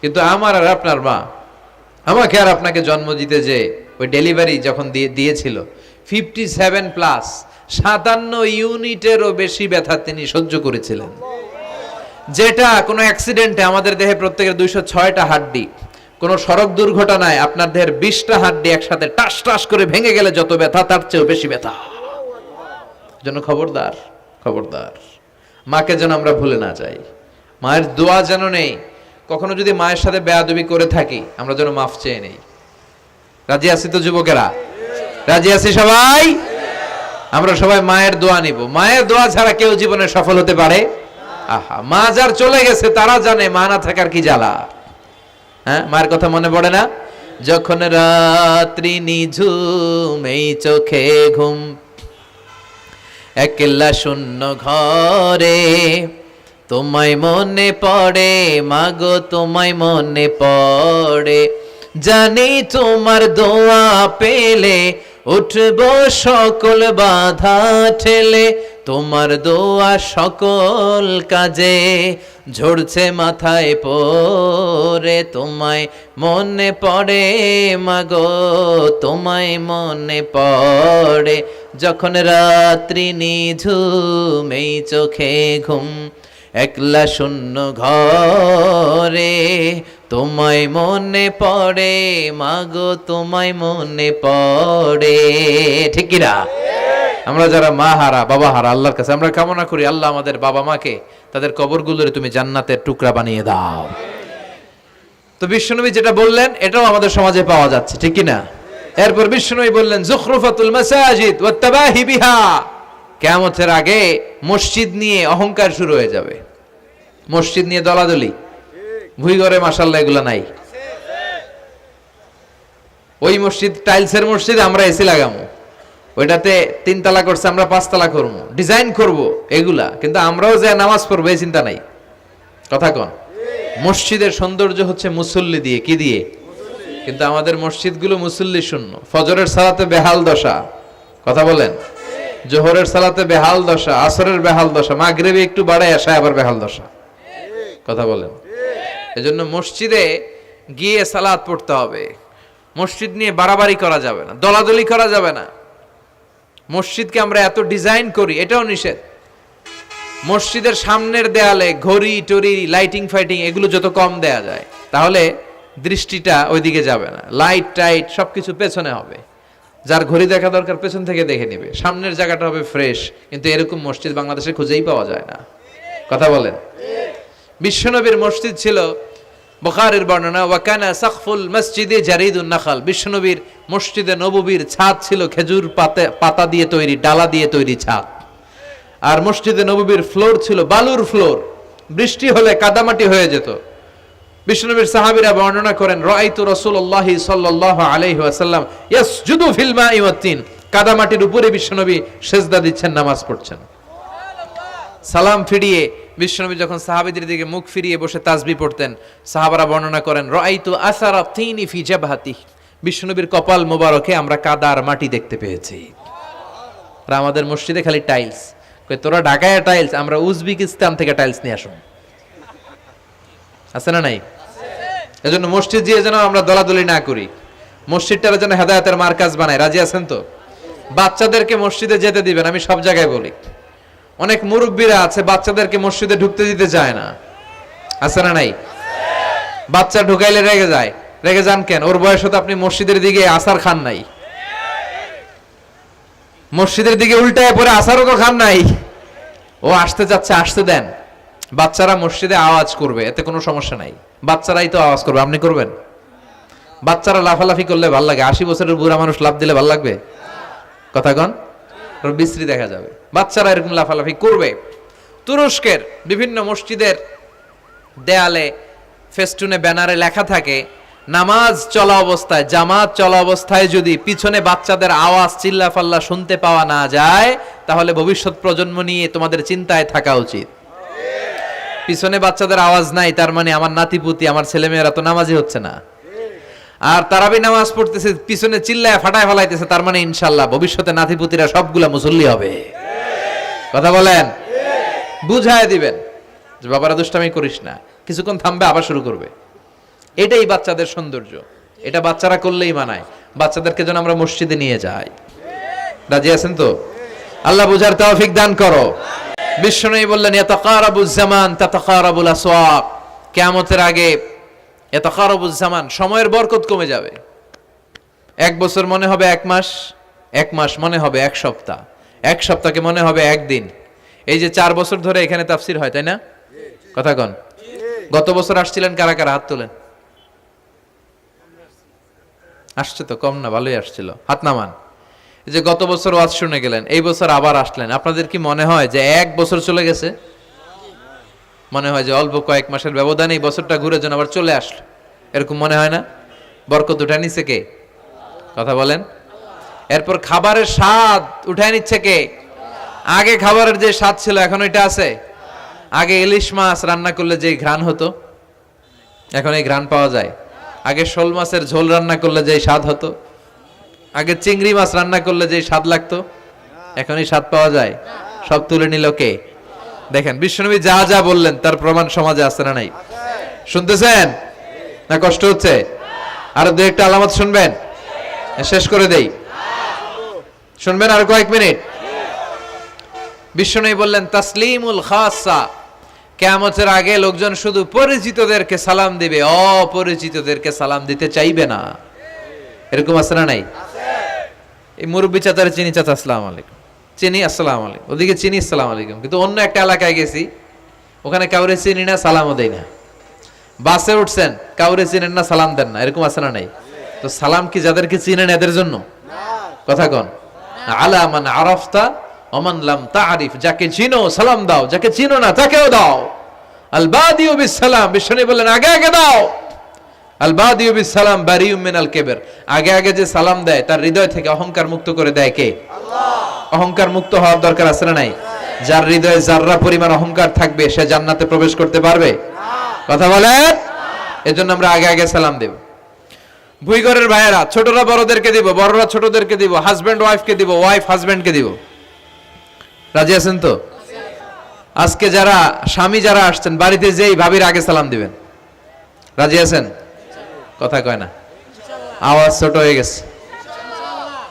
কিন্তু আমার আর আপনার মা আমাকে আর আপনাকে জন্ম দিতে যে ওই ডেলিভারি যখন দিয়েছিল, 57+, 57 ইউনিটেরও বেশি ব্যথা তিনি সহ্য করেছিলেন। যেটা কোনো অ্যাক্সিডেন্টে আমাদের দেহে প্রত্যেকের 206টা হাড্ডি, কোনো সড়ক দুর্ঘটনায় আপনার দেহের 20টা হাড্ডি একসাথে টাস টাস করে ভেঙে গেলে যত ব্যথা, তার চেয়েও বেশি ব্যথা। জন্য খবরদার, খবরদার, মাকে যেন আমরা ভুলে না যাই। মায়ের দোয়া যেন নেই। কখনো যদি মায়ের সাথে বেয়াদবি করে থাকি, আমরা যেন মাফ চেয়ে নেই। রাজি আছি তো যুবকেরা? রাজি আছি সবাই? আমরা সবাই মায়ের দোয়া নিব। মায়ের দোয়া ছাড়া কেউ জীবনে সফল হতে পারে? মা যার চলে গেছে তারা জানে মা না থাকার কি জ্বালা। হ্যাঁ, মায়ের কথা মনে পড়ে না? যখন রাত্রি নিঝুম এই চোখে ঘুম, একলা শূন্য ঘরে তোমায় মনে পড়ে মাগো, তোমায় মনে পড়ে। জানি তোমার দোয়া পেলে উঠব সকল বাধা ঠেলে, তোমার দোয়া সকল কাজে ঝরছে মাথায় পড়ে। তোমায় মনে পড়ে মাগো, তোমায় মনে পড়ে। যখন রাত্রি নিঝুম এই চোখে ঘুম, একলা শূন্য ঘরে তোমায় মনে পড়ে মাগো, তোমায় মনে পড়ে। ঠিক কি না? আমরা যারা মা হারা বাবা হারা আল্লাহর কাছে আমরা কামনা করি, আল্লাহ আমাদের বাবা মাকে তাদের কবরগুলোরে তুমি জান্নাতের টুকরা বানিয়ে দাও। তো বিশ্বনবী যেটা বললেন এটাও আমাদের সমাজে পাওয়া যাচ্ছে, ঠিক কি না? এরপর বিশ্বনবী বললেন যুখরুফাতুল মাসাজিদ ওয়াত তাবাহি বিহা, কিয়ামতের আগে মসজিদ নিয়ে অহংকার শুরু হয়ে যাবে। মসজিদ নিয়ে দলাদলি, ভুই ঘরে মাশাআল্লাহ এগুলো নাই। ওই মসজিদ টাইলসের মসজিদ, আমরা এসি লাগামো, ওইটাতে 3 তালা করছে আমরা 5 তালা করবো, ডিজাইন করব এগুলা, কিন্তু আমরাও যে নামাজ পড়বো এই চিন্তা নাই। কথা কন? মসজিদের সৌন্দর্য হচ্ছে মুসল্লি দিয়ে, কি দিয়ে? কিন্তু আমাদের মসজিদগুলো মুসল্লি শূন্য। ফজরের সালাতে বেহাল দশা, কথা বলেন। জোহরের সালাতে বেহাল দশা, আসরের বেহাল দশা, মাগরিবে একটু বাড়ায় আসা আবার বেহাল দশা, কথা বলেন। এজন্য মসজিদে গিয়ে সালাত পড়তে হবে। মসজিদ নিয়ে বাড়াবাড়ি করা যাবে না, দলাদলি করা যাবে না। মসজিদকে আমরা এত ডিজাইন করি, এটাও নিষেধ। মসজিদের সামনের দেয়ালে ঘড়ি টড়ি লাইটিং ফাইটিং এগুলো যত কম দেয়া যায়, তাহলে দৃষ্টিটা ওইদিকে যাবে না। লাইট টাইট সবকিছু পেছনে হবে, যার ঘড়ি দেখা দরকার পেছন থেকে দেখে নিবে, সামনের জায়গাটা হবে ফ্রেশ। কিন্তু এরকম মসজিদ বাংলাদেশে খুঁজেই পাওয়া যায় না, কথা বলেন। বিশ্বনবীর মসজিদ ছিল, বুখারীর বর্ণনা, ওয়াকানা সাকফুল মসজিদে জারিদুন নাখাল, বিশ্বনবীর মসজিদে নববীর ছাদ ছিল খেজুর পাতা দিয়ে তৈরি, ডালা দিয়ে তৈরি ছাদ। আর মসজিদে নববীর ফ্লোর ছিল বালুর ফ্লোর, বৃষ্টি হলে কাদামাটি হয়ে যেত। বিশ্বনবীর সাহাবীরা বর্ণনা করেন, রাআইতু রাসূলুল্লাহ সাল্লাল্লাহু আলাইহি ওয়াসাল্লাম ইয়াসজুদু ফিল মাই ওয়াত তিন, কাদামাটির উপরে বিশ্বনবী সিজদা দিচ্ছেন, নামাজ পড়ছেন। সালাম ফিরিয়ে বিশ্বনবী যখন সাহাবীদের দিকে মুখ ফিরিয়ে বসে তাসবিহ পড়তেন, সাহাবারা বর্ণনা করেন, রাআইতু আসারা তিনি ফি জাবহাতি, বিশ্বনবীর কপাল মোবারকে আমরা কাদার মাটি দেখতে পেয়েছি। আর আমাদের মসজিদে খালি টাইলস। কই তোরা ঢাকায় টাইলস, আমরা উজবেকিস্তান থেকে টাইলস নিয়ে আসুন, আছে না নাই? এজন্য মসজিদ দিয়ে যেন আমরা দলাদলি না করি, মসজিদটার যেন হেদায়েতের মার্কাজ বানায়। রাজি আছেন তো? বাচ্চাদেরকে মসজিদে যেতে দিবেন, আমি সব জায়গায় বলি। অনেক মুরব্বীরা আছে বাচ্চাদেরকে মসজিদে ঢুকতে দিতে চায় না, আছে না নাই? বাচ্চা ঢুকাইলে রেগে যায়। রেগে যান কেন? ওর বয়স হতে আপনি মসজিদের দিকে আসার খান নাই, মসজিদের দিকে উল্টায় পরে আসারও তো খান নাই। ও আসতে যাচ্ছে, আসতে দেন। বাচ্চারা মসজিদে আওয়াজ করবে, এতে কোনো সমস্যা নাই, বাচ্চারাই তো আওয়াজ করবে, আপনি করবেন? বাচ্চারা লাফালাফি করলে ভাল লাগে, 80 বছরের বুড়া মানুষ লাফ দিলে ভাল লাগবে? কথা কন, বিশ্রী দেখা যাবে। বাচ্চারা এরকম লাফালাফি করবে। তুরস্কের বিভিন্ন মসজিদের দেয়ালে ফেস্টুনে ব্যানারে লেখা থাকে, নামাজ চলা অবস্থায়, জামাত চলা অবস্থায় যদি পিছনে বাচ্চাদের আওয়াজ চিল্লাফাল্লা শুনতে পাওয়া না যায়, তাহলে ভবিষ্যৎ প্রজন্ম নিয়ে তোমাদের চিন্তায় থাকা উচিত। পিছনে বাচ্চাদের আওয়াজ নাই, তার মানে আমার নাতিপুতি, আমার ছেলেমেয়েরা তো নামাজি হচ্ছে না। আর তারাবি নামাজ পড়তেছে, পিছনে চিল্লায় ফাটায় ফেলাইতেছে, তার মানে ইনশাল্লাহ ভবিষ্যতে নাতিপুতিরা সবগুলা মুসল্লি হবে। কথা বলেন, বুঝায় দিবেন যে বাবারা দুষ্টামি করিস না, কিছুক্ষণ থামবে আবার শুরু করবে। এটাই বাচ্চাদের সৌন্দর্য, এটা বাচ্চারা করলেই মানায়। বাচ্চাদেরকে যেন আমরা মসজিদে নিয়ে যাই। রাজি আছেন তো? আল্লাহ বুঝার তৌফিক দান করো। বিশ্বনবী বললেন, ইয়াতাকারাবুজ জামান তাতাকারাবুল আসওয়াক, কিয়ামতের আগে ইয়াতাকারাবুজ জামান, সময়ের বরকত কমে যাবে। 1 বছর মনে হবে 1 মাস, 1 মাস মনে হবে 1 সপ্তাহ, 1 সপ্তাহকে মনে হবে 1 দিন। এই যে 4 বছর ধরে এখানে তাফসীর হয়, তাই না? কথা কন। গত বছর আসছিলেন কারা কারা? হাত তোলেন। আসছে তো কম না, ভালোই আসছিল, হাত নামান। এই যে গত বছর ওয়াজ শুনে গেলেন, এই বছর আবার আসলেন, আপনাদের কি মনে হয় যে 1 বছর চলে গেছে? মনে হয় যে অল্প কয়েক মাসের ব্যবধানে এই বছরটা ঘুরে যেন আবার চলে আসলো, এরকম মনে হয় না? বরকত উঠায় নিচ্ছে কে? কথা বলেন। এরপর খাবারের স্বাদ উঠায় নিচ্ছে কে? আগে খাবারের যে স্বাদ ছিল এখন এটা আছে? আগে ইলিশ মাছ রান্না করলে যে ঘ্রাণ হতো এখন এই ঘ্রাণ পাওয়া যায়? আগে শোল মাছের ঝোল রান্না করলে যে স্বাদ হতো, আগে চিংড়ি মাছ রান্না করলে যে স্বাদ লাগতো, এখন এই স্বাদ পাওয়া যায়? সব তুলে নিল কে? দেখেন বিশ্বনবী যা যা বললেন তার প্রমাণ সমাজে আছে না নাই? শুনতেছেন না কষ্ট হচ্ছে? আর দু একটা আলামত শুনবেন, শেষ করে দেই। শুনবেন আর কয়েক মিনিট। বিশ্বনবী বললেন তাসলিমুল খাসা, কিয়ামতের আগে লোকজন শুধু পরিচিতদেরকে সালাম দিবে, অপরিচিতদেরকে সালাম দিতে চাইবে না। এরকম আছে না নাই? এই মুরব্বী চাচারে চিনি, চাচা আসসালামু আলাইকুম, চিনি আসসালামু আলাইকুম, ওদিকে চিনি আসসালামু আলাইকুম, কিন্তু অন্য একটা এলাকায় গেছি ওখানে কাউরে চিনি না, সালামও দেই না। বাসে উঠছেন কাউরে চিনেন না, সালাম দেন না, এরকম আছে না নাই? তো সালাম কি যাদেরকে চিনেন এদের জন্য? কথা কন। আলা মান আরাফতা ওমান লাম তারিফ, যাকে চিনো সালাম দাও, যাকে চিনো না তাকেও দাও। আল বাদিউ বিস সালাম, বিশ্বনবী বললেন আগে আগে দাও। আল বাদিউ বিস সালাম বারিউম মিনাল কিবর, আগে আগে যে সালাম দেয় তার হৃদয় থেকে অহংকার মুক্ত করে দেয় কে? আল্লাহ। অহংকার মুক্ত হওয়ার দরকার আছে না নাই? যার হৃদয়ে যাররা পরিমাণ অহংকার থাকবে সে জান্নাতে প্রবেশ করতে পারবে না। কথা বলেন। এজন্য আমরা আগে আগে সালাম দেব। ভুইঘরের ভাইয়েরা ছোটরা বড়দেরকে দিব, বড়রা ছোটদেরকে দিব, হাজবেন্ড ওয়াইফকে দিব, ওয়াইফ হাজবেন্ডকে দিব। রাজি আছেন তো? আজকে যারা স্বামী যারা আসছেন বাড়িতে যেই ভাবির আগে সালাম দিবেন। রাজি আছেন? কথা কয় না, আওয়াজ ছোট হয়ে গেছে।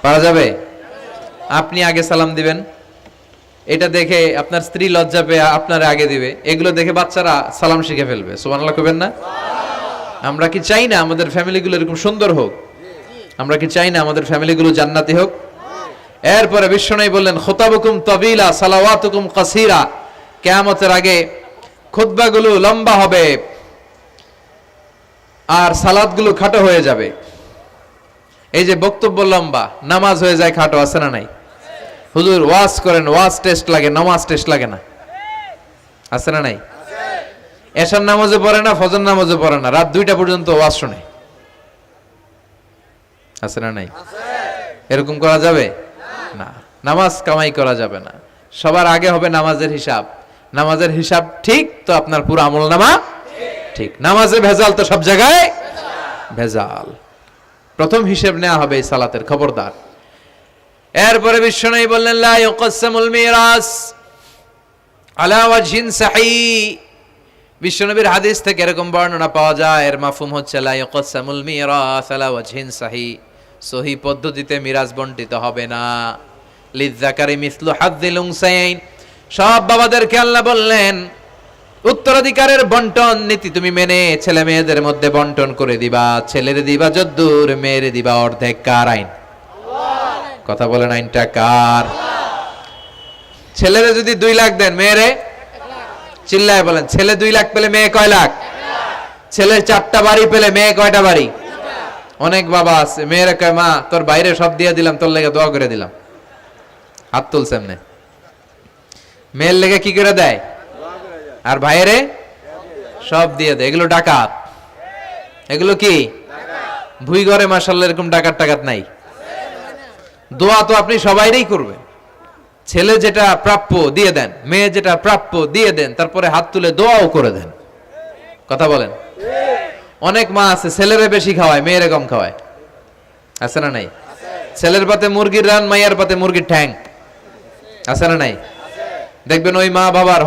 পারা যাবে? আপনি আগে সালাম দিবেন, এটা দেখে আপনার স্ত্রী লজ্জা পেয়ে আপনার আগে দিবে, এগুলো দেখে বাচ্চারা সালাম শিখে ফেলবে। সুবহানাল্লাহ কইবেন না? আমরা কি চাই না আমাদের ফ্যামিলিগুলো এরকম সুন্দর হোক? আমরা কি চাই না আমাদের ফ্যামিলিগুলো জান্নাতি হোক? এরপরে বিশ্বনবী বললেন খুতাবুকুম তাবিলা সালাওয়াতুকুম কাসীরা, কিয়ামতের আগে খুতবাগুলো লম্বা হবে আর সালাতগুলো খাটো হয়ে যাবে। এই যে বক্তব্য লম্বা, নামাজ হয়ে যায় খাটো, আছে না নাই? হুজুর ওয়াজ করেন, ওয়াজ টেস্ট লাগে, নামাজ টেস্ট লাগে না, আছে না নাই? এশার নামাজে পড়ে না, ফজর নামাজে পড়ে না, রাত 2টা পর্যন্ত ওয়াজ শুনে, আছে না নাই? এরকম করা যাবে না। নামাজ কামাই করা যাবে না। সবার আগে হবে নামাজের হিসাব। নামাজের হিসাব ঠিক তো আপনার পুরো আমল নামা ঠিক। নামাজে ভেজাল তো সব জায়গায় ভেজাল। প্রথম হিসেব নেওয়া হবে এই সালাতের, খবরদার। এরপরে বিশ্বনবী বললেন লা ইউকসামুল মিরাস আলা ওয়াজহিন সাহিহ। বিশ্বনবীর হাদিস থেকে এরকম বর্ণনা পাওয়া যায়, এর মাফহুম হচ্ছে লা ইউকসামুল মিরাস আলা ওয়াজহিন সাহিহ, সহি পদ্ধতিতে মিরাজ বণ্টিত হবে না। লিযযাকারি মিসলু হাযযিল উনসায়াইন, সব বাবাদেরকে আল্লাহ বললেন উত্তরাধিকারের বন্টন নীতি তুমি মেনে ছেলে মেয়েদের মধ্যে বন্টন করে দিবা। ছেলেরে দিবা যদ্দূর, মেয়েরে দিবা অর্ধেক। কার আইন? কথা বলেন, আইনটা কার? ছেলেরে যদি 2 লাখ দেন, মেয়েরে চিল্লায় বলেন, ছেলে 2 লাখ পেলে মেয়ে কয় লাখ? ছেলে 4টা বাড়ি পেলে মেয়ে কয়টা বাড়ি? অনেক বাবা আছে মেয়েরা কয় মা তোর বাইরে সব দিয়ে দিলাম, তোর লেগে দোয়া করে দিলাম। হাত তুলছে এমনি। মেয়ের লেগে কি করে দেয়? আর ভাইয়েরে সব দিয়ে দেয়। এগুলো ডাকাত। এগুলো কি ভুই ঘরে মাশাআল্লাহ এরকম ডাকাত টাকাত নাই। দোয়া তো আপনি সবাইরই করবেন। ছেলে যেটা প্রাপ্য দিয়ে দেন, মেয়ে যেটা প্রাপ্য দিয়ে দেন, তারপরে হাত তুলে দোয়াও করে দেন। কথা বলেন। অনেক মা আছে ছেলেরে বেশি খাওয়ায়, মেয়েরে কম খাওয়ায়, আছে না নাই? ছেলের পাতে মুরগির রান, মাইয়ার পাতে মুরগির ঠ্যাং, আছে না নাই? দেখবেন ওই মা বাবার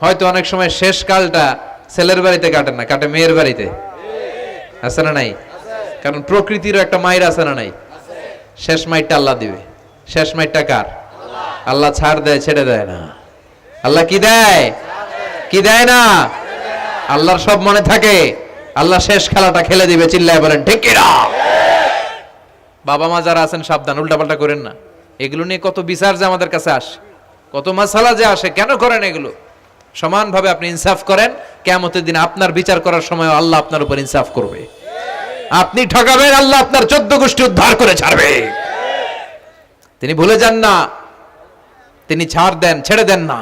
হয়তো অনেক সময় শেষ কালটা ছেলের বাড়িতে কাটে না, কাটে মেয়ের বাড়িতে, আছে না নাই? কারণ প্রকৃতিরও একটা মায়ের আছে না নাই? শেষ মাইরটা আল্লাহ দিবে। শেষ মাইরটা কার? আল্লাহ ছাড় দেয়, ছেড়ে দেয় না। আল্লাহ কি দেয়? কি দেয় না? আল্লাহর সব মনে থাকে। আল্লাহ শেষ খেলাটা খেলে দিবে। চিল্লায় বলেন ঠিক কি না? বাবা মা যারা আছেন সাবধান, উল্টাপাল্টা করেন না। এগুলো নিয়ে কত বিচার যে আমাদের কাছে আসে, কত মাসালা যে আসে। কেন করেন এগুলো? সমানভাবে আপনি ইনসাফ করেন, কিয়ামতের দিন আপনার বিচার করার সময় আল্লাহ আপনার উপর ইনসাফ করবে। আপনি ঠকাবেন, আল্লাহ আপনার 14 গোষ্ঠী উদ্ধার করে ছাড়বে। তিনি ভুলে যান না, তিনি ছাড় দেন, ছেড়ে দেন না।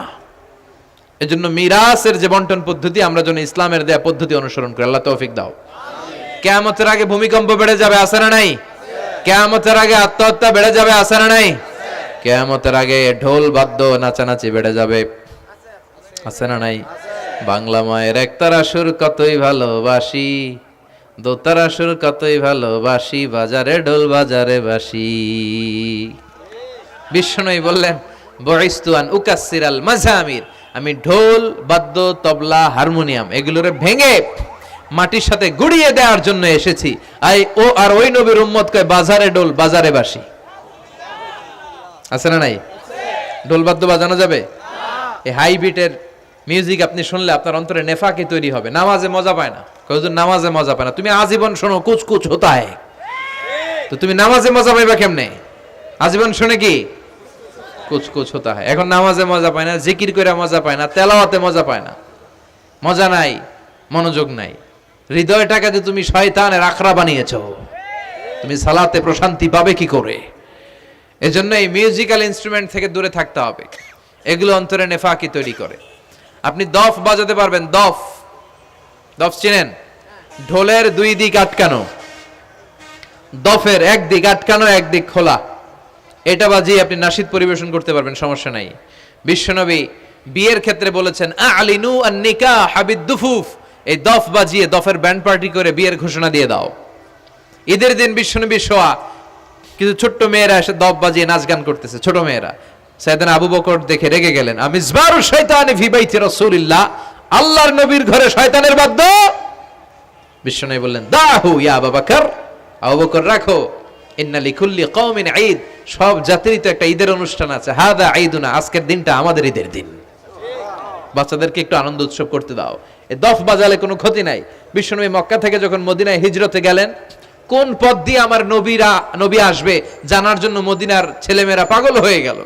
এজন্য মিরাসের যে বন্টন পদ্ধতি, আমরা যেন ইসলামের দেয়া পদ্ধতি অনুসরণ করি। আল্লাহ তৌফিক দাও। কিয়ামতের আগে ভূমিকম্প বেড়ে যাবে, আছে না নাই? কিয়ামতের আগে আত্মহত্যা বেড়ে যাবে, আছে না নাই? কিয়ামতের আগে ঢোল বাদ্য নাচানাচি বেড়ে যাবে, আছে না নাই? বাংলা মায়ের একতারা সুর কতই ভালোবাসি, দোতারা সুর কতই ভালোবাসি, বাজারে ঢোল বাজারে বাসি। বিষ্ণুই বললেন বুইস্তু আন উকাসসিরাল মাযামির, আমি ঢোল বাদ্য তবলা হারমোনিয়াম এগুলোরে ভেঙে মাটির সাথে গুড়িয়ে দেওয়ার জন্য এসেছি। আর ওই নবীর উম্মত কয় বাজারে ঢোল বাজারে বাসি। আছে না নাই? ঢোল বাদ্য বাজানো যাবে? এই হাই বিটের মিউজিক আপনি শুনলে আপনার অন্তরে নেফাকি তৈরি হবে। নামাজে মজা পায় না, কয়জন নামাজে মজা পায় না। তুমি আজীবন শোনো কুচ কুচ হোতা হয়, তো তুমি নামাজে মজা পাইবা কেমনে? আজীবন শুনে কি কুচ কুচ হোতা হয়। এখন নামাজে মজা পায় না, জিকির করে মজা পায় না, তেলাওয়াতে মজা পায় না, মজা নাই, মনোযোগ নাই। হৃদয়টাকে যে তুমি শয়তানের আখড়া বানিয়েছো, তুমি সালাতে প্রশান্তি পাবে কি করে? এজন্য এই মিউজিক্যাল ইনস্ট্রুমেন্ট থেকে দূরে থাকতে হবে, এগুলো অন্তরে নেফাকি তৈরি করে। আপনি দফ বাজাতে পারবেন? দফ, দফ চিনেন? ঢোলের দুই দিক আটকানো, দফের এক দিক আটকানো এক দিক খোলা, এটা বাজিয়ে আপনি নাশিদ পরিবেশন করতে পারবেন, সমস্যা নাই। বিশ্বনবী বিয়ের ক্ষেত্রে বলেছেন আলিনু আন নিকাহ বিদ-দুফুফ, এই দফ বাজিয়ে দফের ব্যান্ড পার্টি করে বিয়ের ঘোষণা দিয়ে দাও। ঈদের দিন বিশ্বনবী শোয়া কিছু ছোট্ট মেয়েরা এসে দফ বাজিয়ে নাচ গান করতেছে, ছোট মেয়েরা। সাইয়েদনা আবু বকর দেখে রেগে গেলেন, আমিজবারু শাইতানি ফি বাইতি রাসূলিল্লাহ, আল্লাহর নবীর ঘরে শয়তানের বাদ্য। বিশ্বনবী বললেন দাহু ইয়া আবু বকর, আবু বকর রাখো, ইন্না লিকুল্লি কওমিন ঈদ, সব জাতিরই তো একটা ঈদের অনুষ্ঠান আছে, হাদা ঈদুনা, আজকের দিনটা আমাদের ঈদের দিন, বাচ্চাদেরকে একটু আনন্দ উৎসব করতে দাও। এই দফ বাজালে কোনো ক্ষতি নাই। বিশ্বনবী মক্কা থেকে যখন মদিনায় হিজরতে গেলেন, কোন পথ দিয়ে আমার নবী আসবে জানার জন্য মদিনার ছেলেমেয়েরা পাগল হয়ে গেল।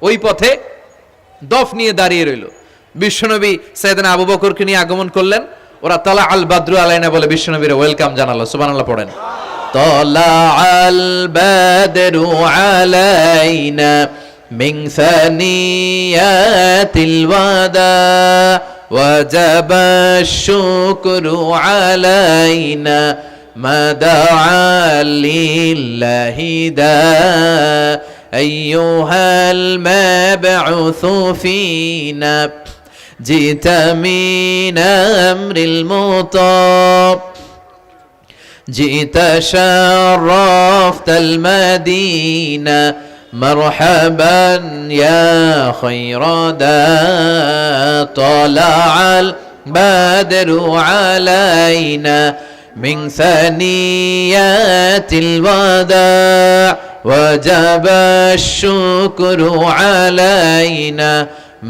ওই পথে দফ নিয়ে দাঁড়িয়ে রইল। বিশ্বনবী সাইয়েদনা আবু বকরকে নিয়ে আগমন করলেন। ওরা তালা আল বাদরু আলাইনা বলে বিশ্বনবীর ওয়েলকাম জানালো। সুবহানাল্লাহ পড়েন। তালা আল বাদরু আলাইনা মিন সানিয়াতিল ওয়াদা ওয়াজাবা আশ-শুকরু আলাইনা মা দাআ লিল্লাহি দা أيها المبعوث فينا جئت من أمر المطاب جئت شرفت المدينة مرحبا يا خير دا طلع البدر علينا من ثنيات الوداع وجب الشكر علينا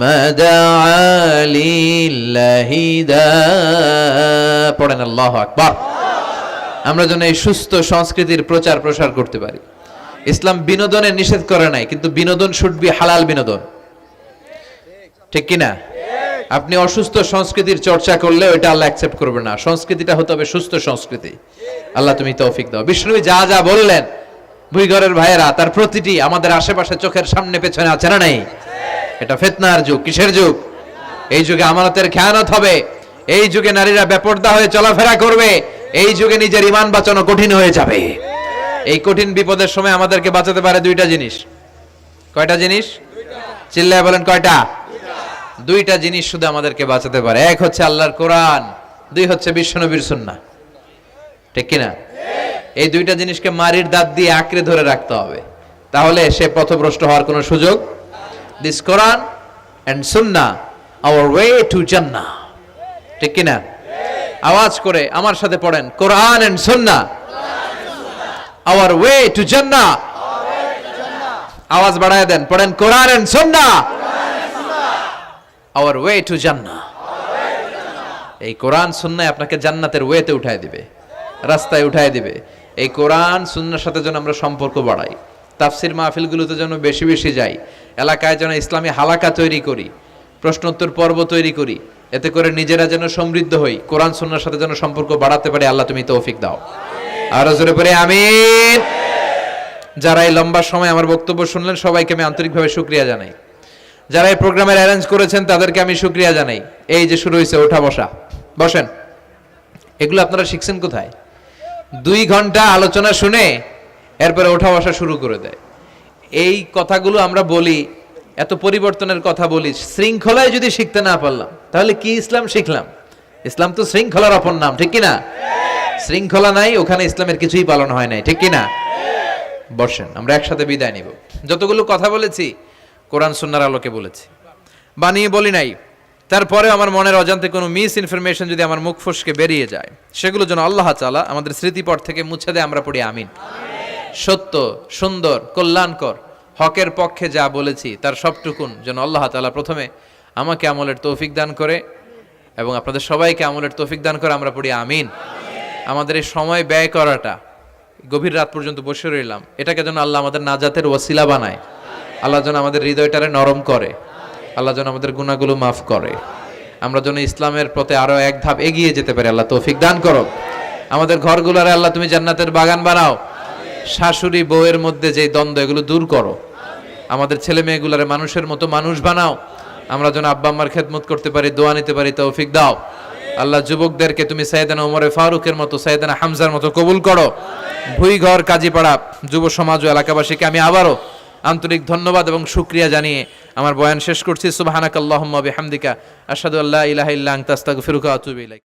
ما دعا لله دا পড়েন আল্লাহু আকবার। আমরা যেন এই সুস্থ সংস্কৃতির প্রচার প্রসার করতে পারি। ইসলাম বিনোদনের নিষেধ করে নাই, কিন্তু বিনোদন শুড বি হালাল বিনোদন, ঠিক কি না? আপনি অসুস্থ সংস্কৃতির চর্চা করলে ওইটা আল্লাহ অ্যাকসেপ্ট করবে না। সংস্কৃতিটা হতে হবে সুস্থ সংস্কৃতি। আল্লাহ তুমি তৌফিক দাও। বিষ্ণুবী যা যা বললেন, ভুইঘরের ভাইয়েরা, তার প্রতিটি আমাদের আশেপাশে চোখের সামনে পেছনে আছে না নাই? এটা ফিতনার যুগ। কিসের যুগ? এই যুগে আমানতের খেয়ানত হবে, এই যুগে নারীরা বেপরদা হয়ে চলাফেরা করবে, এই যুগে নিজের ঈমান বাঁচানো কঠিন হয়ে যাবে। এই কঠিন বিপদের সময় আমাদেরকে বাঁচাতে পারে দুইটা জিনিস। কয়টা জিনিস? চিল্লায় বলেন কয়টা? দুইটা জিনিস শুধু আমাদেরকে বাঁচাতে পারে। এক হচ্ছে আল্লাহর কোরআন, দুই হচ্ছে বিশ্বনবীর সুন্নাহ, ঠিক কিনা? এই দুইটা জিনিসকে মারির দাঁত দিয়ে আঁকড়ে ধরে রাখতে হবে, তাহলে সে পথভ্রষ্ট হওয়ার কোনো সুযোগ। This Quran and Sunnah hour way to জান্নাহ, ঠিক কিনা? আওয়াজ করে আমার সাথে পড়েন, কোরআন and Sunnah hour way to জান্নাহ। আওয়াজ বাড়ায় দেন, পড়েন, কোরআন and Sunnah hour way to জান্নাহ। এই কোরআন সুন্নাহ আপনাকে জান্নাতের ওয়েতে উঠায় দিবে, রাস্তায় উঠায় দিবে। এই কোরআন সুন্নাহর সাথে যেন আমরা সম্পর্ক বাড়াই, তাফসির মাহফিলগুলোতে যেন বেশি বেশি যাই, এলাকায় যেন ইসলামী হালাকা তৈরি করি, প্রশ্নোত্তর পর্ব তৈরি করি, এতে করে নিজেরা যেন সমৃদ্ধ হই, কোরআন সুন্নাহর সাথে যেন সম্পর্ক বাড়াতে পারি। আল্লাহ তুমি তৌফিক দাও। আর জোরে পড়ে আমিন। যারা এই লম্বা সময় আমার বক্তব্য শুনলেন সবাইকে আমি আন্তরিকভাবে শুকরিয়া জানাই। যারা এই প্রোগ্রামের অ্যারেঞ্জ করেছেন তাদেরকে আমি শুকরিয়া জানাই। এই যে শুরু হয়েছে ওঠা বসা, বসেন, এগুলো আপনারা শিখছেন কোথায়? 2 ঘন্টা আলোচনা শুনে এরপরে ওঠা বসা শুরু করে দেয়। এই কথাগুলো আমরা বলি, এত পরিবর্তনের কথা বলি, শৃঙ্খলায় যদি শিখতে না পারলাম তাহলে কি ইসলাম শিখলাম? ইসলাম তো শৃঙ্খলার অপর নাম, ঠিক কিনা? শৃঙ্খলা নাই, ওখানে ইসলামের কিছুই পালন হয় নাই, ঠিক কিনা? বসেন, আমরা একসাথে বিদায় নিব। যতগুলো কথা বলেছি কোরআন সুন্নাহর আলোকে বলেছি, বানিয়ে বলি নাই। তারপরে আমার মনের অজান্তে কোনো মিস ইনফরমেশন যদি আমার মুখ ফসকে বেরিয়ে যায়, সেগুলো যেন আল্লাহ তাআলা আমাদের স্মৃতিপট থেকে মুছে দেয়, আমরা পড়ি আমিন। সত্য, সুন্দর, কল্যাণকর, হকের পক্ষে যা বলেছি তার সবটুকুন যেন আল্লাহ তাআলা প্রথমে আমাকে আমলের তৌফিক দান করে এবং আপনাদের সবাইকে আমলের তৌফিক দান করে, আমরা পড়ি আমিন। আমাদের এই সময় ব্যয় করাটা, গভীর রাত পর্যন্ত বসে রইলাম, এটাকে যেন আল্লাহ আমাদের নাজাতের ওসিলা বানায়। আল্লাহ যেন আমাদের হৃদয়টারে নরম করে, আল্লাহ যেন আমাদের গুনাহগুলো মাফ করে, আমরা যেন ইসলামের পথে আরো এক ধাপ এগিয়ে যেতে পারি। আল্লাহ তৌফিক দান করো। আমাদের ঘরগুলোরে আল্লাহ তুমি জান্নাতের বাগান বানাও। শাশুড়ি বউয়ের মধ্যে যে দ্বন্দ্ব, এগুলো দূর করো। আমাদের ছেলে মেয়েগুলারে মানুষের মতো মানুষ বানাও, আমরা যেন আব্বা আম্মার খেদমত করতে পারি, দোয়া নিতে পারি, তৌফিক দাও। আল্লাহ যুবকদেরকে তুমি সাইয়েদানা ওমরে ফারুকের মতো, সাইয়েদানা হামজার মতো কবুল করো। ভুইঘর, কাজীপাড়া যুব সমাজ ও এলাকাবাসীকে আমি আবারও আন্তরিক ধন্যবাদ এবং শুকরিয়া জানিয়ে আমার বয়ান শেষ করছি। সুবহানাকাল্লাহুম্মা বিহামদিকা আশহাদু আল্লা ইলাহা ইল্লা আনতা আস্তাগফিরুকা ওয়া আতুবু ইলাইক।